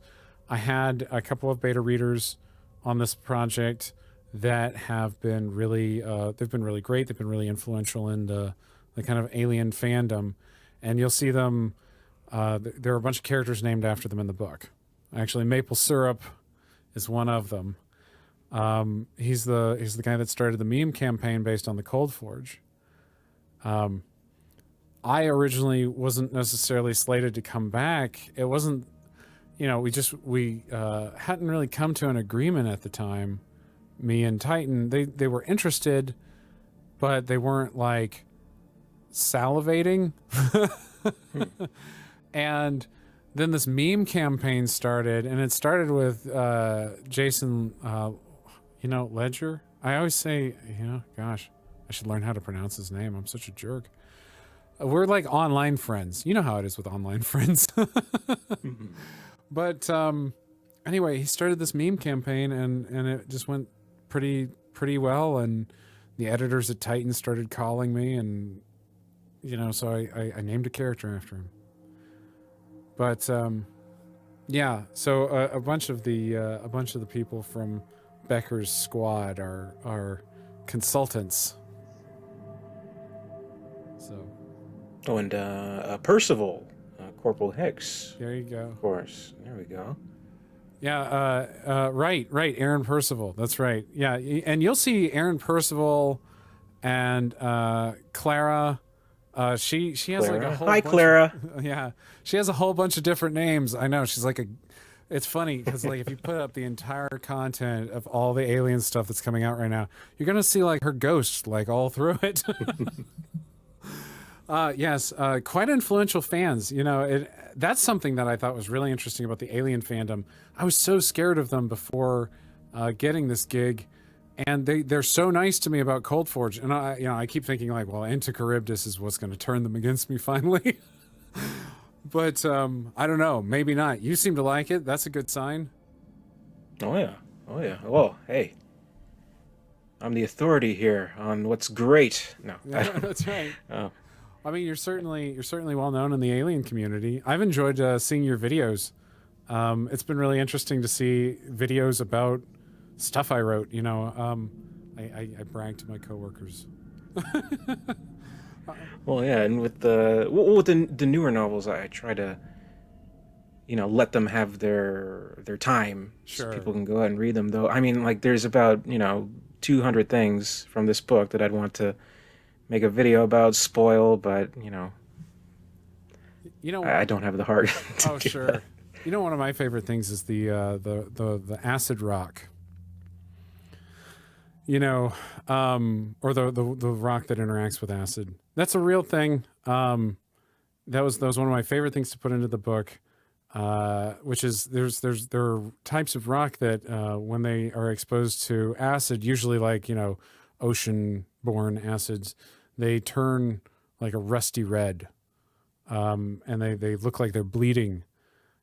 I had a couple of beta readers on this project that have been really, they've been really great. They've been really influential in the kind of alien fandom. And you'll see them, there are a bunch of characters named after them in the book. Actually, Maple Syrup is one of them. He's the guy that started the meme campaign based on the Cold Forge. I originally wasn't necessarily slated to come back. It wasn't, we hadn't really come to an agreement at the time. Me and Titan, they were interested, but they weren't like salivating. And then this meme campaign started, and it started with Jason, Ledger. I always say, gosh, I should learn how to pronounce his name. I'm such a jerk. We're like online friends. You know how it is with online friends. Mm-hmm. But anyway, he started this meme campaign, and it just went pretty well. And the editors at Titan started calling me, and so I named a character after him. But yeah, so a bunch of the people from Becker's squad are consultants. So. Oh, and Percival, Corporal Hicks. There you go. Of course. There we go. Yeah, right. Aaron Percival. That's right. Yeah, and you'll see Aaron Percival and Clara. She has Clara. like a whole Hi, bunch Clara. Yeah, she has a whole bunch of different names. I know. She's like it's funny because like if you put up the entire content of all the alien stuff that's coming out right now, you're gonna see like her ghost like all through it. Yes, quite influential fans. That's something that I thought was really interesting about the alien fandom. I was so scared of them before getting this gig, and they're so nice to me about Cold Forge. And I keep thinking like, well, into Charybdis is what's going to turn them against me finally. But I don't know, maybe not. You seem to like it. That's a good sign. Oh yeah. Well, hey, I'm the authority here on what's great. No, yeah, that's right. Oh. I mean, you're certainly well known in the alien community. I've enjoyed seeing your videos. It's been really interesting to see videos about stuff I wrote. I brag to my coworkers. Well, yeah, and with the newer novels, I try to, let them have their time, sure, so people can go out and read them. Though, I mean, like, there's about 200 things from this book that I'd want to make a video about, spoil, but I don't have the heart. Oh, sure. That. One of my favorite things is the acid rock. Or the rock that interacts with acid. That's a real thing. That was one of my favorite things to put into the book. Which is there are types of rock that when they are exposed to acid, usually like ocean-borne acids, they turn like a rusty red, and they look like they're bleeding.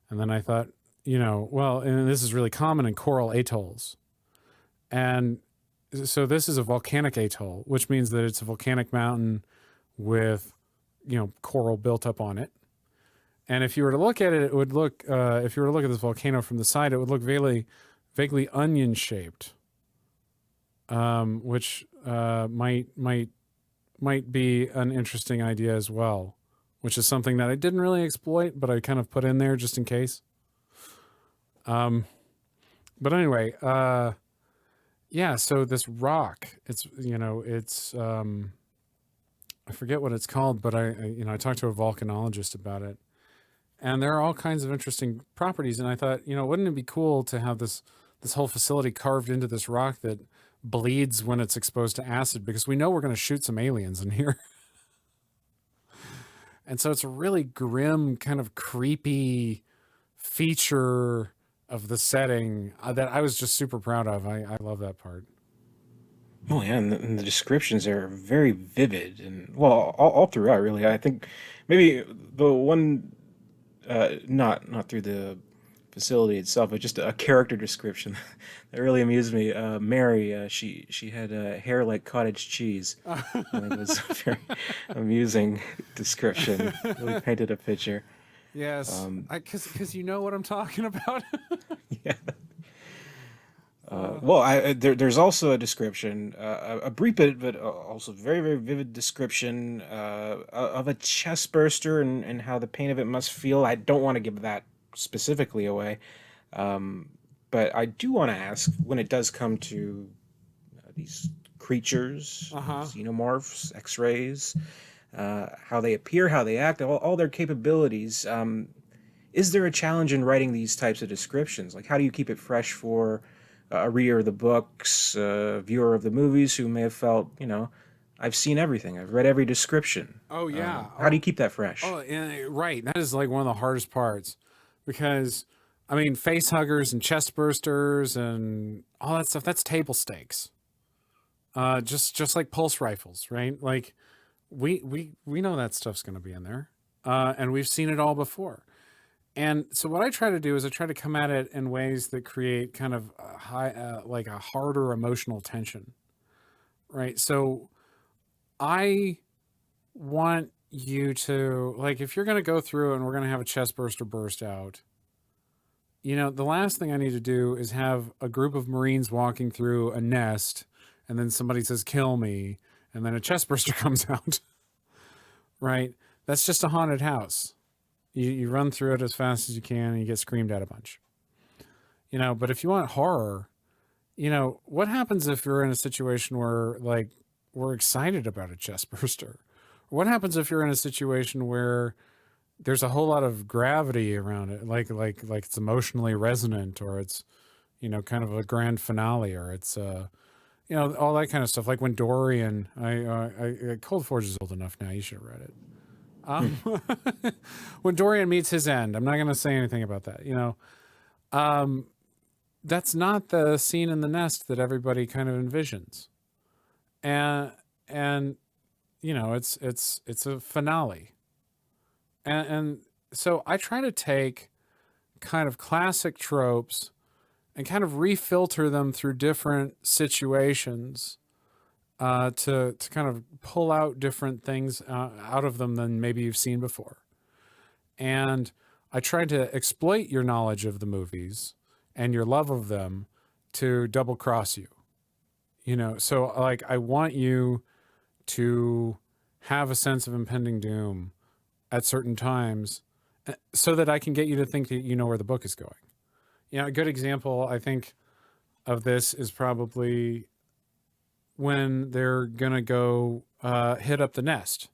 And then I thought, and this is really common in coral atolls. And so this is a volcanic atoll, which means that it's a volcanic mountain with, coral built up on it. And if you were to look at it, it would look, if you were to look at this volcano from the side, it would look vaguely onion-shaped, which might be an interesting idea as well, which is something that I didn't really exploit, but I kind of put in there just in case. But anyway, yeah, so this rock, it's I forget what it's called, but I talked to a volcanologist about it, and there are all kinds of interesting properties. And I thought, wouldn't it be cool to have this whole facility carved into this rock that bleeds when it's exposed to acid, because we know we're going to shoot some aliens in here. And so it's a really grim, kind of creepy feature of the setting that I was just super proud of. I love that part. Oh yeah, and the descriptions are very vivid, and well, all throughout, really. I think maybe the one, not through the facility itself, but just a character description that really amused me. Mary, she had hair like cottage cheese. I think it was a very amusing description. Really painted a picture. Yes, because you know what I'm talking about. Yeah. Well, there's also a description, a brief but also very, very vivid description of a chest burster and how the pain of it must feel. I don't want to give that specifically away, but I do want to ask when it does come to these creatures, xenomorphs, X-rays, how they appear, how they act, all their capabilities. Is there a challenge in writing these types of descriptions? Like, how do you keep it fresh for a reader of the books, a viewer of the movies who may have felt, I've seen everything, I've read every description. Oh, yeah. How do you keep that fresh? Oh, right. That is like one of the hardest parts because, I mean, face huggers and chest bursters and all that stuff, that's table stakes. Just like pulse rifles, right? Like we know that stuff's going to be in there. And we've seen it all before. And so what I try to do is I try to come at it in ways that create kind of a high, like a harder emotional tension, right? So I want you to, like, if you're going to go through and we're going to have a chest burster burst out, the last thing I need to do is have a group of Marines walking through a nest and then somebody says, kill me. And then a chest burster comes out, right? That's just a haunted house. You run through it as fast as you can and you get screamed at a bunch. But if you want horror, what happens if you're in a situation where, like, we're excited about a chest burster? What happens if you're in a situation where there's a whole lot of gravity around it, like it's emotionally resonant, or it's, kind of a grand finale, or it's, all that kind of stuff. Like when Dorian, Cold Forge is old enough now, you should have read it. When Dorian meets his end, I'm not going to say anything about that. That's not the scene in the nest that everybody kind of envisions, and it's a finale, and so I try to take kind of classic tropes and kind of refilter them through different situations. To kind of pull out different things out of them than maybe you've seen before. And I tried to exploit your knowledge of the movies and your love of them to double cross you. So like I want you to have a sense of impending doom at certain times so that I can get you to think that you know where the book is going. A good example, I think, of this is probably when they're going to go hit up the nest,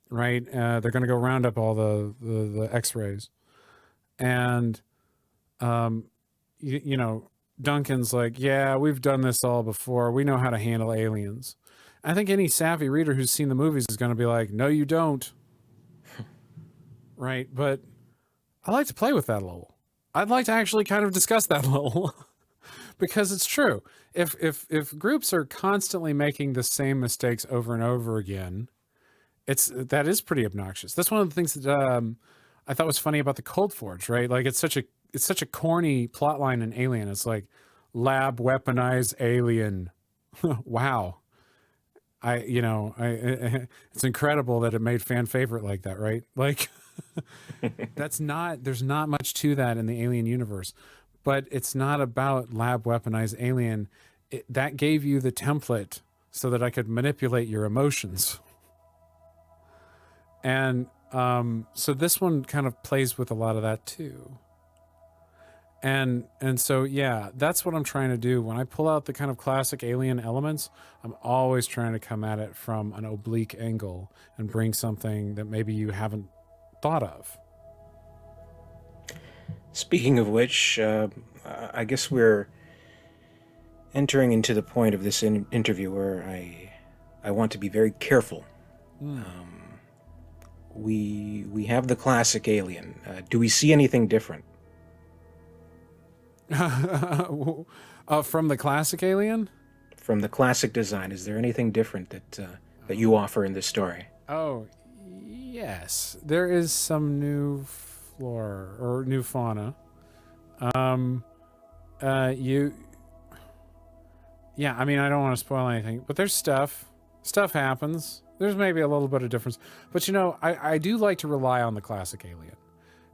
right? They're going to go round up all the X-rays. And, Duncan's like, yeah, we've done this all before. We know how to handle aliens. I think any savvy reader who's seen the movies is going to be like, no, you don't. Right? But I like to play with that a little. I'd like to actually kind of discuss that a little. Because it's true. If groups are constantly making the same mistakes over and over again, that is pretty obnoxious. That's one of the things that I thought was funny about the Cold Forge, right? Like it's such a corny plot line in Alien. It's like lab weaponized alien. Wow. It's incredible that it made fan favorite like that, right? Like there's not much to that in the Alien universe. But it's not about lab weaponized alien. That gave you the template so that I could manipulate your emotions. And so this one kind of plays with a lot of that too. And so, yeah, that's what I'm trying to do. When I pull out the kind of classic alien elements, I'm always trying to come at it from an oblique angle and bring something that maybe you haven't thought of. Speaking of which, I guess we're entering into the point of this interview where I want to be very careful. We have the classic alien. Do we see anything different? From the classic alien? From the classic design, is there anything different that you offer in this story? Oh, yes. There is some new flora or new fauna. Yeah, I mean, I don't want to spoil anything, but there's stuff happens. There's maybe a little bit of difference, but you know, I do like to rely on the classic Alien.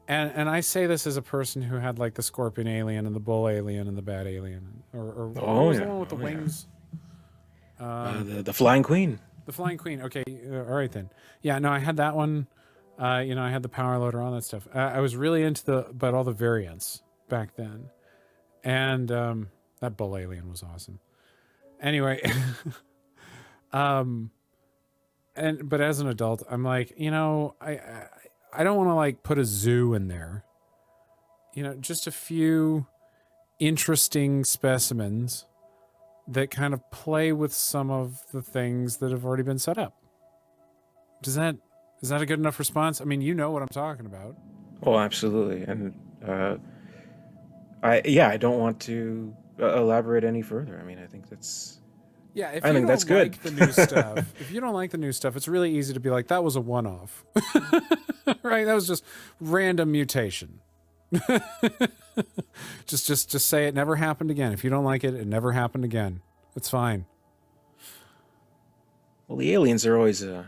And I say this as a person who had like the Scorpion Alien and the Bull Alien and the Bad Alien, or what was the one with the wings? The Flying Queen. The Flying Queen. Okay, all right then. Yeah, no, I had that one. You know, I had the Power Loader, all that stuff. I was really into all the variants back then, and that Bull Alien was awesome. Anyway, but as an adult, I'm like, you know, I don't want to like put a zoo in there. You know, just a few interesting specimens that kind of play with some of the things that have already been set up. Is that a good enough response? I mean, you know what I'm talking about. Oh, absolutely. And I don't want to elaborate any further. I mean, I think that's... Yeah, if I you think don't that's like good. the new stuff, if you don't like the new stuff, it's really easy to be like, that was a one-off. Right? That was just random mutation. just say it never happened again. If you don't like it, it never happened again. It's fine. Well, the aliens are always a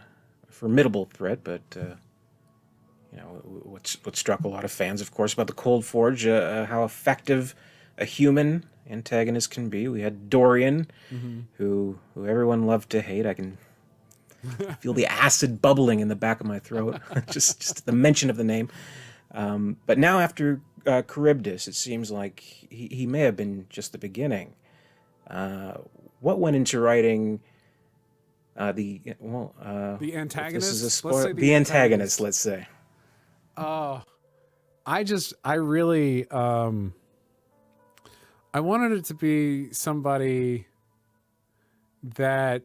formidable threat, but you know, what struck a lot of fans, of course, about the Cold Forge, how effective a human antagonist can be. We had Dorian, who everyone loved to hate. I can feel the acid bubbling in the back of my throat, just the mention of the name. But now after Charybdis, it seems like he may have been just the beginning. What went into writing the antagonist? This is a spoiler. The antagonist, let's say. I really, I wanted it to be somebody that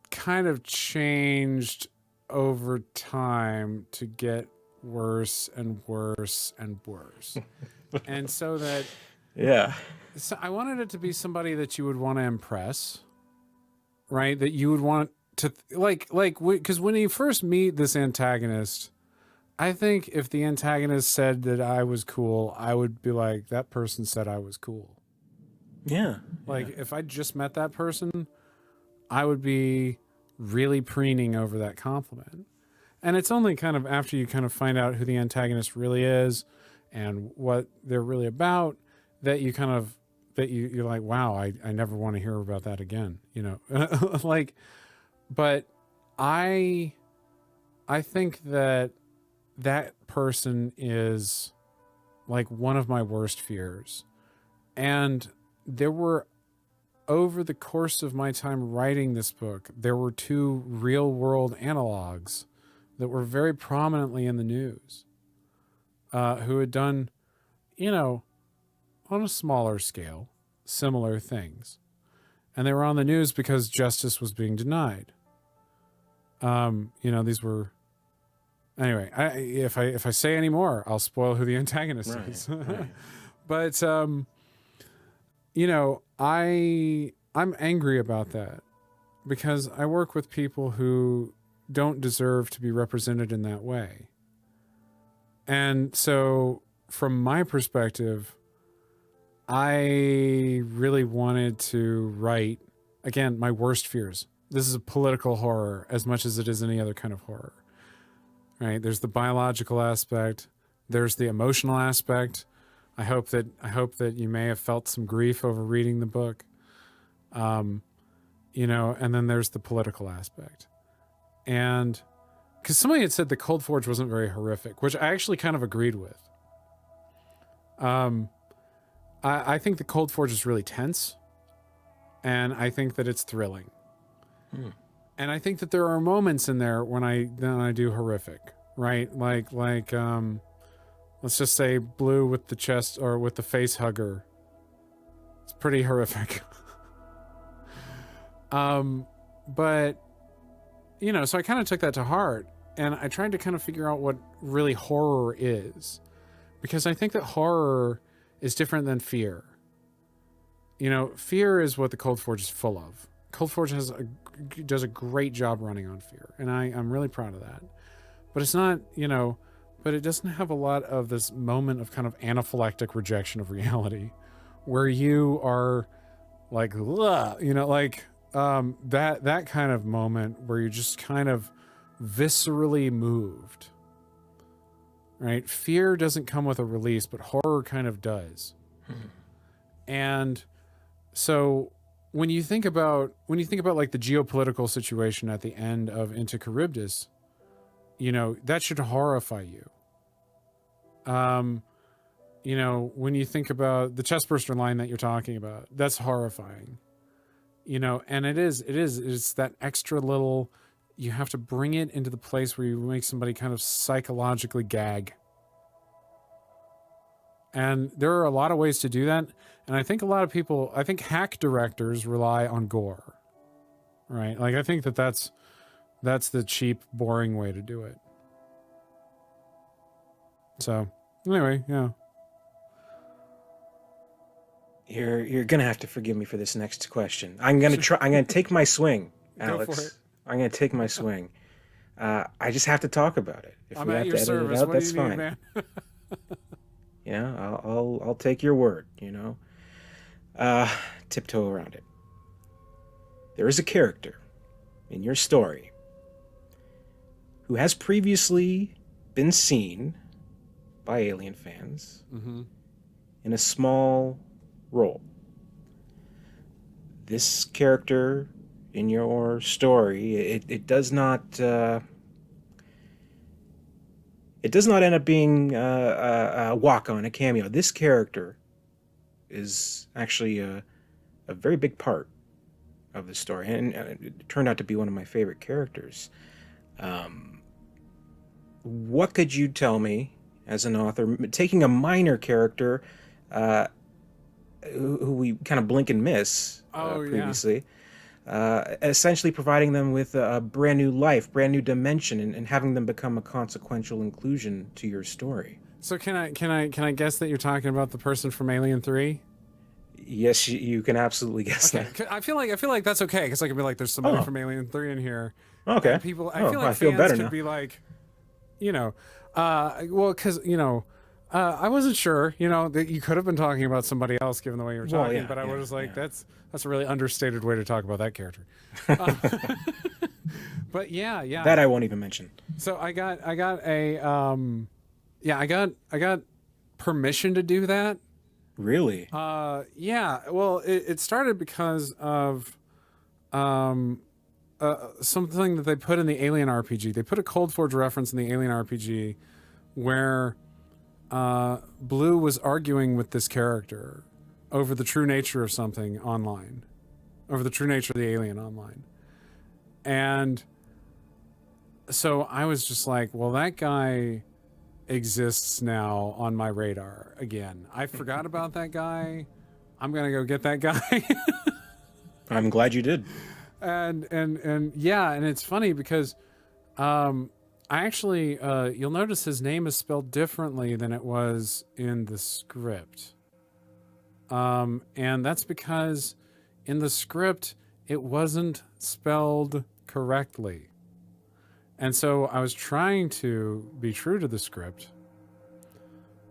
kind of changed over time to get worse and worse and worse. And so that... Yeah. So I wanted it to be somebody that you would want to impress, right? That you would want to... Because when you first meet this antagonist... I think if the antagonist said that I was cool, I would be like, that person said I was cool. Yeah. Like, if I just met that person, I would be really preening over that compliment. And it's only kind of after you kind of find out who the antagonist really is and what they're really about that you kind of, you're like, wow, I never want to hear about that again, you know? But I think that person is like one of my worst fears. And there were, over the course of my time writing this book, there were two real world analogs that were very prominently in the news, who had done, you know, on a smaller scale, similar things. And they were on the news because justice was being denied. You know, these were... Anyway, if I say any more, I'll spoil who the antagonist is. Right. But you know, I'm angry about that because I work with people who don't deserve to be represented in that way. And so, from my perspective, I really wanted to write, again, my worst fears. This is a political horror as much as it is any other kind of horror. Right? There's the biological aspect. There's the emotional aspect. I hope that you may have felt some grief over reading the book. You know, and then there's the political aspect. And because somebody had said the Cold Forge wasn't very horrific, which I actually kind of agreed with. I think the Cold Forge is really tense, and I think that it's thrilling. And I think that there are moments in there when I do horrific, right? Like let's just say Blue with the chest or with the face hugger. It's pretty horrific. But you know, so I kind of took that to heart, and I tried to kind of figure out what really horror is, because I think that horror is different than fear. You know, fear is what the Cold Forge is full of. Cold Forge does a great job running on fear, and I'm really proud of that. But it's not, you know, but it doesn't have a lot of this moment of kind of anaphylactic rejection of reality, where you are like, ugh, you know, like that kind of moment where you're just kind of viscerally moved. Right? Fear doesn't come with a release, but horror kind of does. And so when you think about like the geopolitical situation at the end of Into Charybdis, you know, that should horrify you. You know, when you think about the chestburster line that you're talking about, that's horrifying. You know, and it's that extra little, you have to bring it into the place where you make somebody kind of psychologically gag. And there are a lot of ways to do that. And I think a lot of people, I think hack directors rely on gore, right? Like, I think that's the cheap, boring way to do it. So anyway, yeah. You're gonna have to forgive me for this next question. I'm gonna take my swing, Alex. Go for it. I'm gonna take my swing. I just have to talk about it. If I'm we at have your to edit service. it out, What that's do you fine. need, man? Yeah, I'll take your word. You know, tiptoe around it. There is a character in your story who has previously been seen by alien fans in a small role. This character in your story, it does not end up being a walk-on, a cameo. This character is actually a very big part of the story, and it turned out to be one of my favorite characters. What could you tell me as an author, taking a minor character who we kind of blink and miss previously, essentially providing them with a brand new life, brand new dimension, and having them become a consequential inclusion to your story? So can I guess that you're talking about the person from Alien 3? Yes, you can absolutely guess that. I feel like that's okay, because I can be like, there's somebody from Alien 3 in here. Okay. And people, I feel like feel fans better could now. be like, you know, well, because, you know, I wasn't sure, you know, that you could have been talking about somebody else given the way you were talking, but I was like, that's a really understated way to talk about that character. But yeah. That I won't even mention. So I got permission to do that. Really? Yeah. Well, it started because of something that they put in the Alien RPG. They put a Cold Forge reference in the Alien RPG where Blue was arguing with this character over the true nature of something online, over the true nature of the alien online. And so I was just like, well, that guy exists now on my radar again. I forgot about that guy. I'm going to go get that guy. I'm glad you did. And yeah, and it's funny because I actually, you'll notice his name is spelled differently than it was in the script. And that's because in the script, it wasn't spelled correctly. And so I was trying to be true to the script,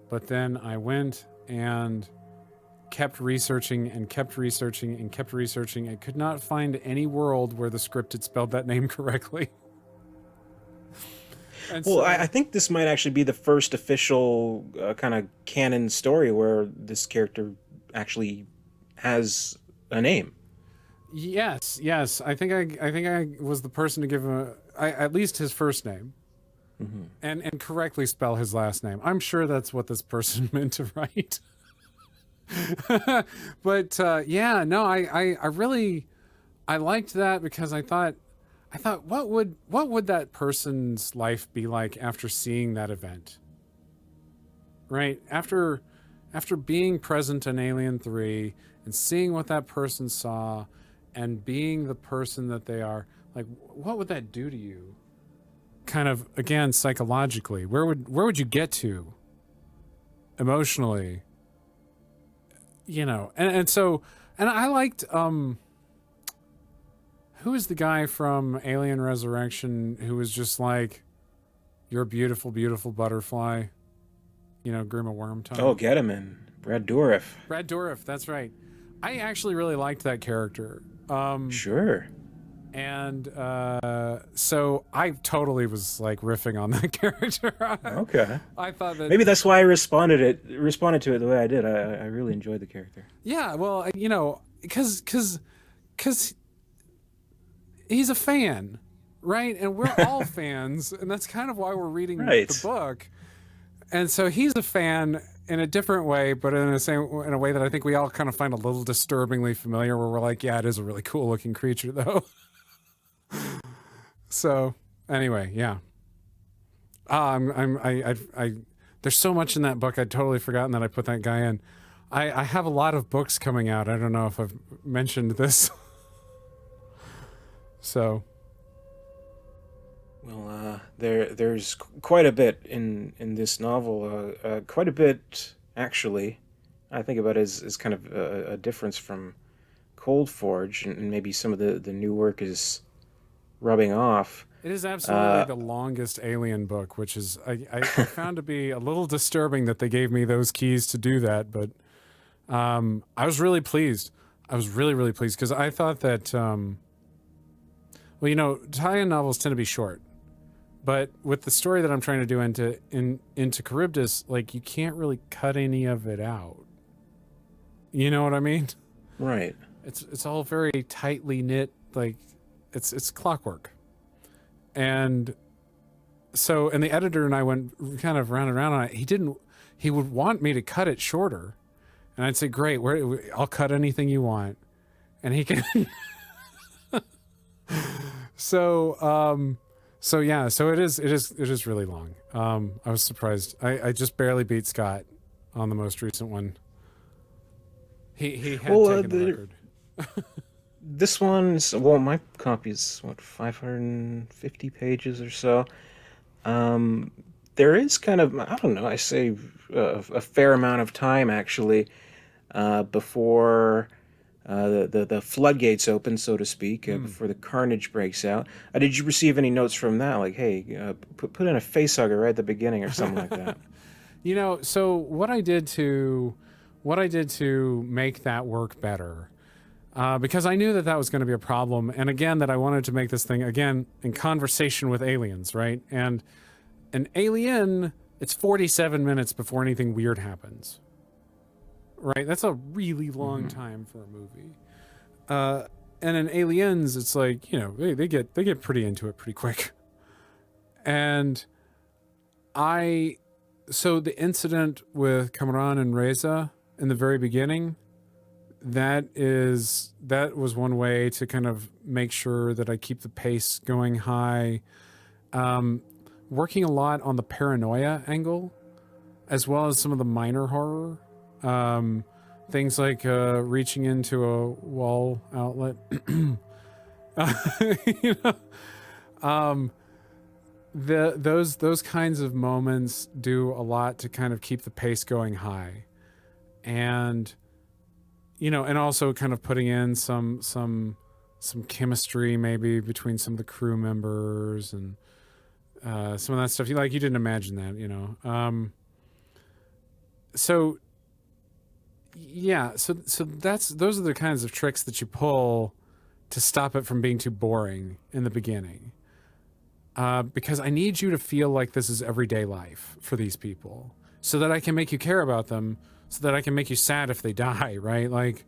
but then I went and kept researching and kept researching and kept researching and could not find any world where the script had spelled that name correctly. Well, I think this might actually be the first official kind of canon story where this character actually has a name. Yes. I think I was the person to give him at least his first name, and correctly spell his last name. I'm sure that's what this person meant to write. But yeah, no, I really liked that because I thought what would that person's life be like after seeing that event? Right? After being present in Alien 3 and seeing what that person saw and being the person that they are, like, what would that do to you? Kind of, again, psychologically. Where would you get to emotionally? You know, and so I liked who is the guy from Alien Resurrection who was just like, You're a beautiful, beautiful butterfly. You know, Grima Wormtongue. Oh, get him in. Brad Dourif. Brad Dourif, that's right. I actually really liked that character. Sure. And so I totally was like riffing on that character. Okay. I thought that maybe that's why I responded to it the way I did. I really enjoyed the character. Yeah, well, you know, because he's a fan, right? And we're all fans, and that's kind of why we're reading the book. And so he's a fan in a different way, but in a way that I think we all kind of find a little disturbingly familiar. Where we're like, yeah, it is a really cool looking creature, though. So anyway, yeah. There's so much in that book. I'd totally forgotten that I put that guy in. I have a lot of books coming out. I don't know if I've mentioned this. So. Well, there's quite a bit in this novel. Quite a bit, actually. I think about it as kind of a difference from Cold Forge, and maybe some of the new work is rubbing off. It is absolutely the longest Alien book, which is I found to be a little disturbing that they gave me those keys to do that. But I was really pleased. I was really, really pleased because I thought that, well, you know, tie-in novels tend to be short. But with the story that I'm trying to do into Charybdis, like, you can't really cut any of it out. You know what I mean? Right. It's all very tightly knit, like it's clockwork. And so, and the editor and I went kind of round and round on it. He would want me to cut it shorter. And I'd say, great, I'll cut anything you want. And he can. So yeah, so it is really long. I was surprised. I just barely beat Scott on the most recent one. He had taken the record. This one's, well, my copy is 550 pages or so. There is kind of, I don't know, I say a fair amount of time actually before the floodgates open, so to speak, before the carnage breaks out. Did you receive any notes from that? Like, hey, put in a facehugger right at the beginning or something like that. You know, so what I did to make that work better, because I knew that was going to be a problem, and again, that I wanted to make this thing again in conversation with aliens, right? And an alien, it's 47 minutes before anything weird happens. Right, that's a really long time for a movie. And in Aliens, it's like, you know, they get pretty into it pretty quick. And so the incident with Kamran and Reza in the very beginning, that was one way to kind of make sure that I keep the pace going high. Working a lot on the paranoia angle, as well as some of the minor horror. Things like reaching into a wall outlet. You know, those kinds of moments do a lot to kind of keep the pace going high, and you know, and also kind of putting in some chemistry maybe between some of the crew members and some of that stuff. You didn't imagine that, you know. So yeah, so those are the kinds of tricks that you pull to stop it from being too boring in the beginning. Because I need you to feel like this is everyday life for these people, so that I can make you care about them, so that I can make you sad if they die, right? Like,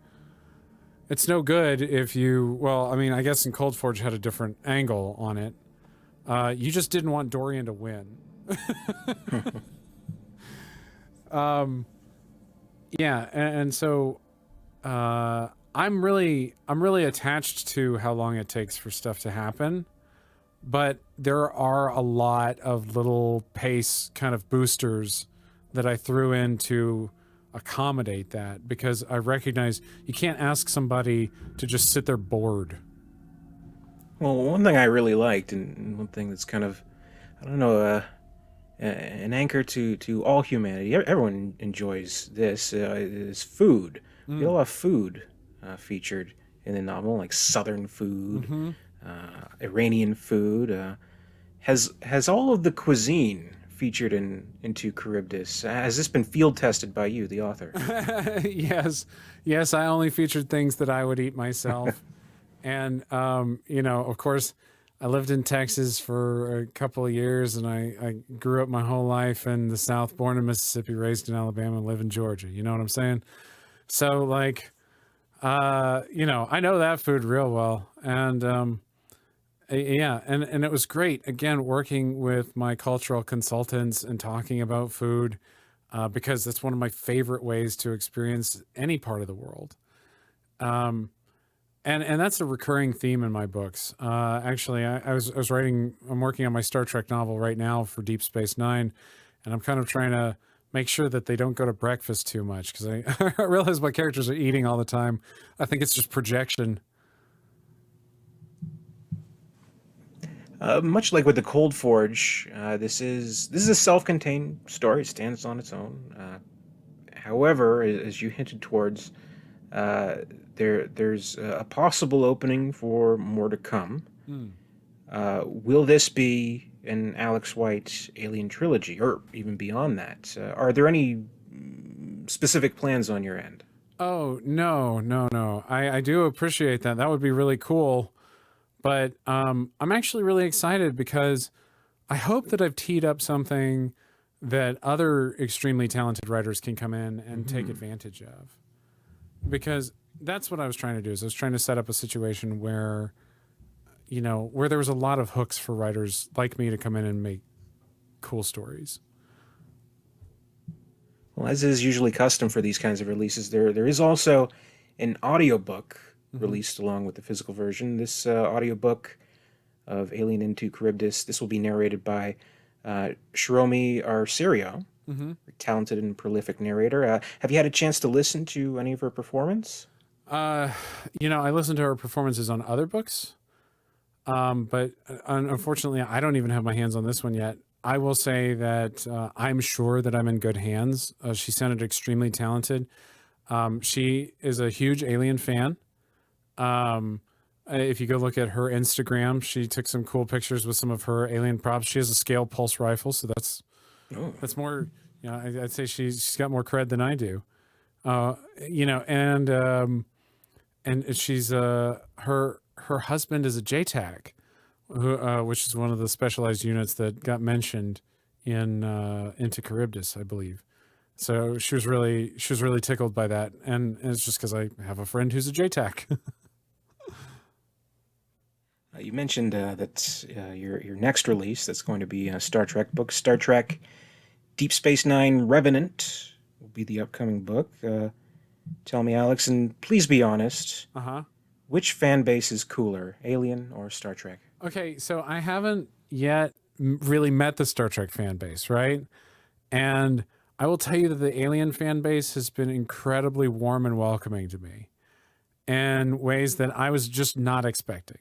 it's no good if you, well, I mean, I guess in Cold Forge had a different angle on it. You just didn't want Dorian to win. Yeah, and so I'm really attached to how long it takes for stuff to happen, but there are a lot of little pace kind of boosters that I threw in to accommodate that, because I recognize you can't ask somebody to just sit there bored. Well, one thing I really liked, and one thing that's kind of, I don't know, an anchor to all humanity. Everyone enjoys this. Is food. We all have food featured in the novel, like Southern food, Iranian food, Has all of the cuisine featured into Charybdis, has this been field tested by you, the author? Yes, yes. I only featured things that I would eat myself, and you know, of course, I lived in Texas for a couple of years, and I grew up my whole life in the South, born in Mississippi, raised in Alabama, and live in Georgia. You know what I'm saying? So like, you know, I know that food real well, and yeah, and it was great again working with my cultural consultants and talking about food, because that's one of my favorite ways to experience any part of the world. Um, and that's a recurring theme in my books. Actually, I was writing. I'm working on my Star Trek novel right now for Deep Space Nine, and I'm kind of trying to make sure that they don't go to breakfast too much because I realize my characters are eating all the time. I think it's just projection. Much like with the Cold Forge, this is a self-contained story. It stands on its own. However, as you hinted towards, uh, there's a possible opening for more to come. Hmm. Will this be an Alex White Alien trilogy, or even beyond that? Are there any specific plans on your end? Oh no, no, no! I do appreciate that. That would be really cool. But I'm actually really excited because I hope that I've teed up something that other extremely talented writers can come in and take advantage of. Because that's what I was trying to do. Is I was trying to set up a situation where, you know, where there was a lot of hooks for writers like me to come in and make cool stories. Well, as is usually custom for these kinds of releases, there is also an audiobook Hmm. released along with the physical version. This audiobook of Alien into Charybdis, this will be narrated by Shiromi Arserio, Hmm. a talented and prolific narrator. Have you had a chance to listen to any of her performance? Uh, you know, I listened to her performances on other books, but unfortunately, I don't even have my hands on this one yet. I will say that I'm sure that I'm in good hands. She sounded extremely talented. She is a huge Alien fan. Um, if you go look at her Instagram, she took some cool pictures with some of her Alien props. She has a scale pulse rifle, so Oh, that's more. You know, I'd say she's got more cred than I do. You know, and she's her husband is a JTAC, which is one of the specialized units that got mentioned in into Charybdis, I believe. So she was really tickled by that, and it's just because I have a friend who's a JTAC. you mentioned that your next release that's going to be a Star Trek book, Star Trek Deep Space Nine Revenant, will be the upcoming book. Tell me, Alex, and please be honest. Uh huh. Which fan base is cooler, Alien or Star Trek? Okay, so I haven't yet really met the Star Trek fan base, right? And I will tell you that the Alien fan base has been incredibly warm and welcoming to me in ways that I was just not expecting.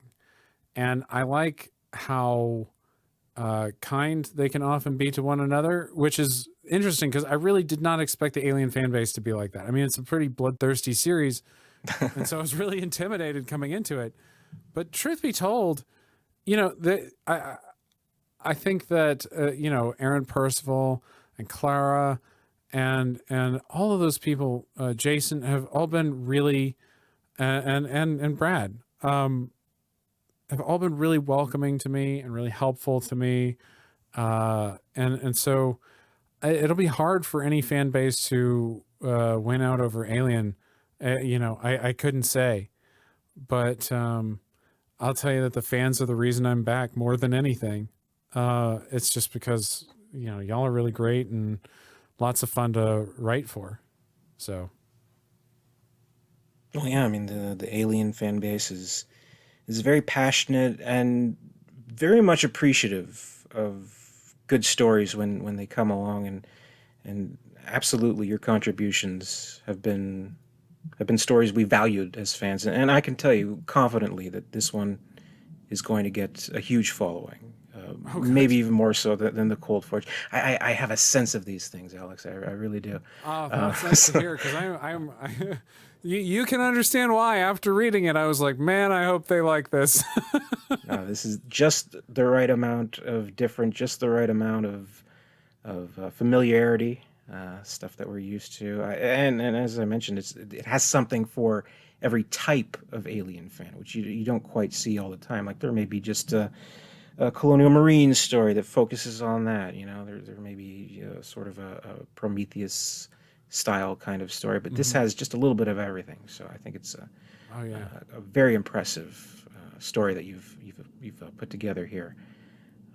And I like how kind they can often be to one another, which is interesting because I really did not expect the Alien fan base to be like that. I mean, it's a pretty bloodthirsty series, and so I was really intimidated coming into it. But truth be told, you know, I think that you know, Aaron Percival and Clara and all of those people, Jason, have all been really and Brad, have all been really welcoming to me and really helpful to me. And so it'll be hard for any fan base to win out over Alien. You know, I couldn't say, but I'll tell you that the fans are the reason I'm back more than anything. It's just because, you know, y'all are really great and lots of fun to write for. So, Oh yeah, I mean the Alien fan base is very passionate and very much appreciative of good stories when they come along, and absolutely your contributions have been stories we valued as fans, and I can tell you confidently that this one is going to get a huge following. maybe even more so than the Cold Forge. I have a sense of these things, Alex. I really do. Oh, that's nice to hear, because you can understand why. After reading it, I was like, man, I hope they like this. No, this is just the right amount of different, just the right amount of familiarity, stuff that we're used to. And as I mentioned, it has something for every type of Alien fan, which you don't quite see all the time. Like there may be just a Colonial Marines story that focuses on that. There may be sort of a Prometheus style kind of story, but this has just a little bit of everything. So I think it's a very impressive story that you've put together here.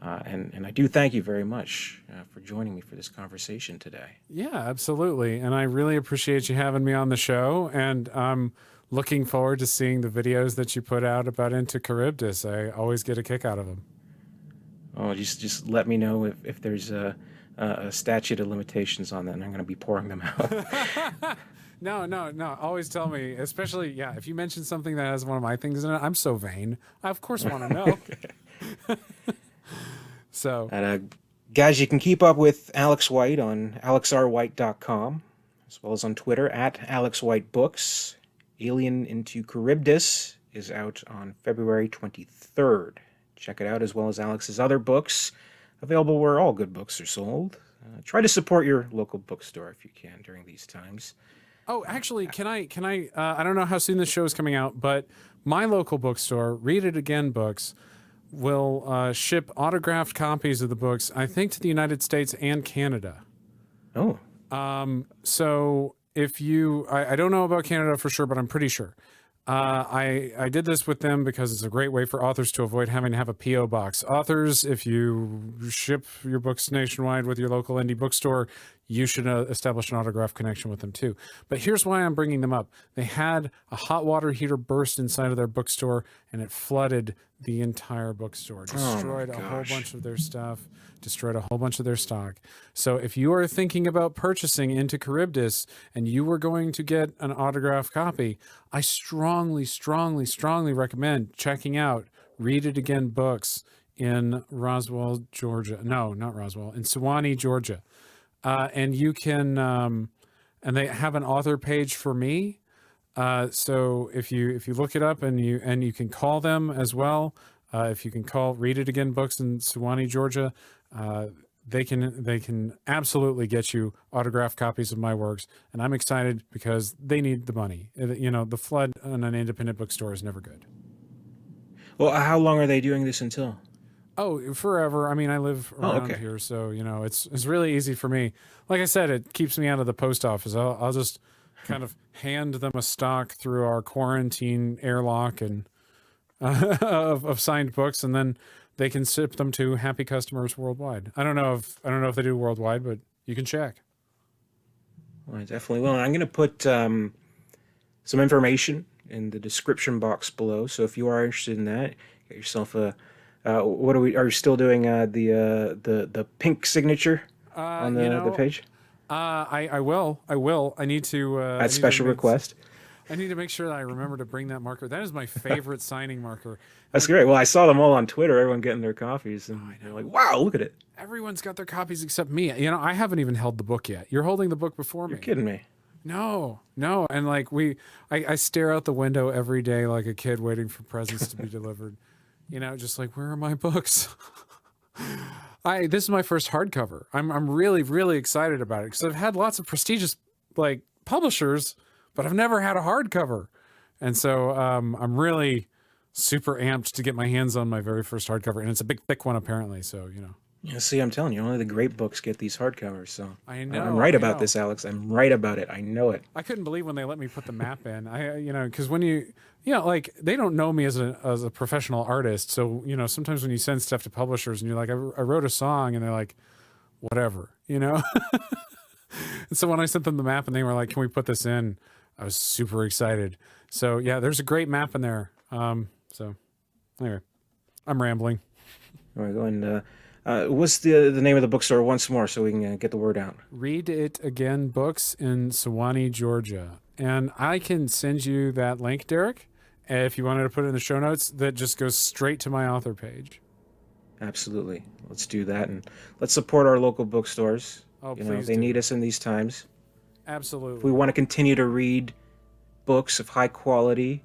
And I do thank you very much for joining me for this conversation today. Yeah, absolutely. And I really appreciate you having me on the show. And I'm looking forward to seeing the videos that you put out about Into Charybdis. I always get a kick out of them. Oh, just let me know if there's a statute of limitations on that, and I'm going to be pouring them out. No. Always tell me, especially, if you mention something that has one of my things in it, I'm so vain. I, of course, want to know. So, guys, you can keep up with Alex White on alexrwhite.com, as well as on Twitter at AlexWhiteBooks. Alien Into Charybdis is out on February 23rd. Check it out, as well as Alex's other books, available where all good books are sold. Try to support your local bookstore if you can during these times. Oh, actually, can I, I don't know how soon this show is coming out, but my local bookstore, Read It Again Books, will ship autographed copies of the books, I think, to the United States and Canada. Oh. So if you, I don't know about Canada for sure, but I'm pretty sure. I did this with them because it's a great way for authors to avoid having to have a P.O. box. Authors, if you ship your books nationwide with your local indie bookstore, you should establish an autograph connection with them too. But here's why I'm bringing them up. They had a hot water heater burst inside of their bookstore, and it flooded the entire bookstore, destroyed a whole bunch of their stuff, destroyed a whole bunch of their stock. So if you are thinking about purchasing Into Charybdis and you were going to get an autographed copy, I strongly, strongly, strongly recommend checking out Read It Again Books in Roswell, Georgia. No, not Roswell, in Suwanee, Georgia. And you can, and they have an author page for me. So if you look it up and you can call them as well, if you can call Read It Again Books in Suwanee, Georgia, they can absolutely get you autographed copies of my works, and I'm excited because they need the money. The flood on an independent bookstore is never good. Well, how long are they doing this until? Oh, forever. I mean, I live around here, so it's really easy for me. Like I said, it keeps me out of the post office. I'll just kind of hand them a stock through our quarantine airlock and of signed books, and then they can ship them to happy customers worldwide. I don't know if they do worldwide, but you can check. Well, I definitely will. And I'm going to put some information in the description box below. So if you are interested in that, get yourself a. Are you still doing the pink signature on the page? I will. I need to. At special request. I need to make sure that I remember to bring that marker. That is my favorite signing marker. That's great. Well, I saw them all on Twitter. Everyone getting their copies, and they're like, "Wow, look at it!" Everyone's got their copies except me. I haven't even held the book yet. You're holding the book before me. You're kidding me. No. And like I stare out the window every day like a kid waiting for presents to be delivered. Just like, where are my books? This is my first hardcover. I'm really, really excited about it because I've had lots of prestigious like publishers, but I've never had a hardcover. And so I'm really super amped to get my hands on my very first hardcover. And it's a big, thick one, apparently. So, Yeah, see, I'm telling you, only the great books get these hardcovers. So I know. I'm right about this, Alex. I'm right about it. I know it. I couldn't believe when they let me put the map in. Because when like they don't know me as a professional artist. So, sometimes when you send stuff to publishers and you're like, I wrote a song, and they're like, whatever, And so when I sent them the map and they were like, can we put this in? I was super excited. So yeah, there's a great map in there. So anyway, I'm rambling. All right, go and what's the name of the bookstore once more so we can get the word out? Read It Again Books in Suwanee, Georgia. And I can send you that link, Derek, if you wanted to put it in the show notes. That just goes straight to my author page. Absolutely. Let's do that, and let's support our local bookstores. Oh, You know, please they do. need us in these times. If we Absolutely. want to continue to read books of high quality,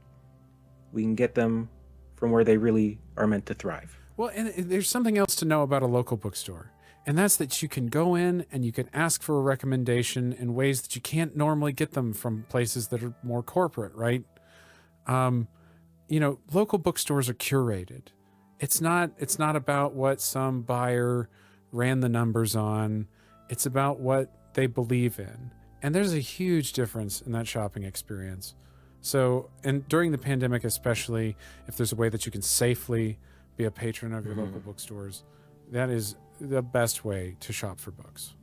we can get them from where they really are meant to thrive. Well, and there's something else to know about a local bookstore, and that's that you can go in and you can ask for a recommendation in ways that you can't normally get them from places that are more corporate, right? Local bookstores are curated. It's not about what some buyer ran the numbers on. It's about what they believe in. And there's a huge difference in that shopping experience. So, and during the pandemic especially, if there's a way that you can safely be a patron of your local bookstores, that is the best way to shop for books.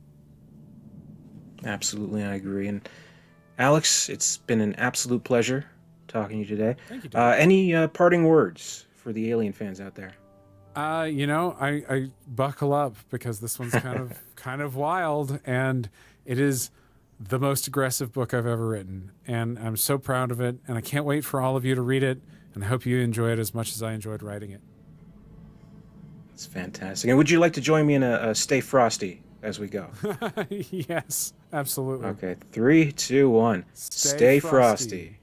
Absolutely, I agree. And Alex, it's been an absolute pleasure talking to you today. Thank you, Dave. Any parting words for the Alien fans out there? I buckle up because this one's kind of wild, and it is the most aggressive book I've ever written, and I'm so proud of it, and I can't wait for all of you to read it, and I hope you enjoy it as much as I enjoyed writing it. It's fantastic. And would you like to join me in a Stay Frosty as we go? Yes, absolutely. Okay, 3, 2, 1. Stay Stay frosty. frosty.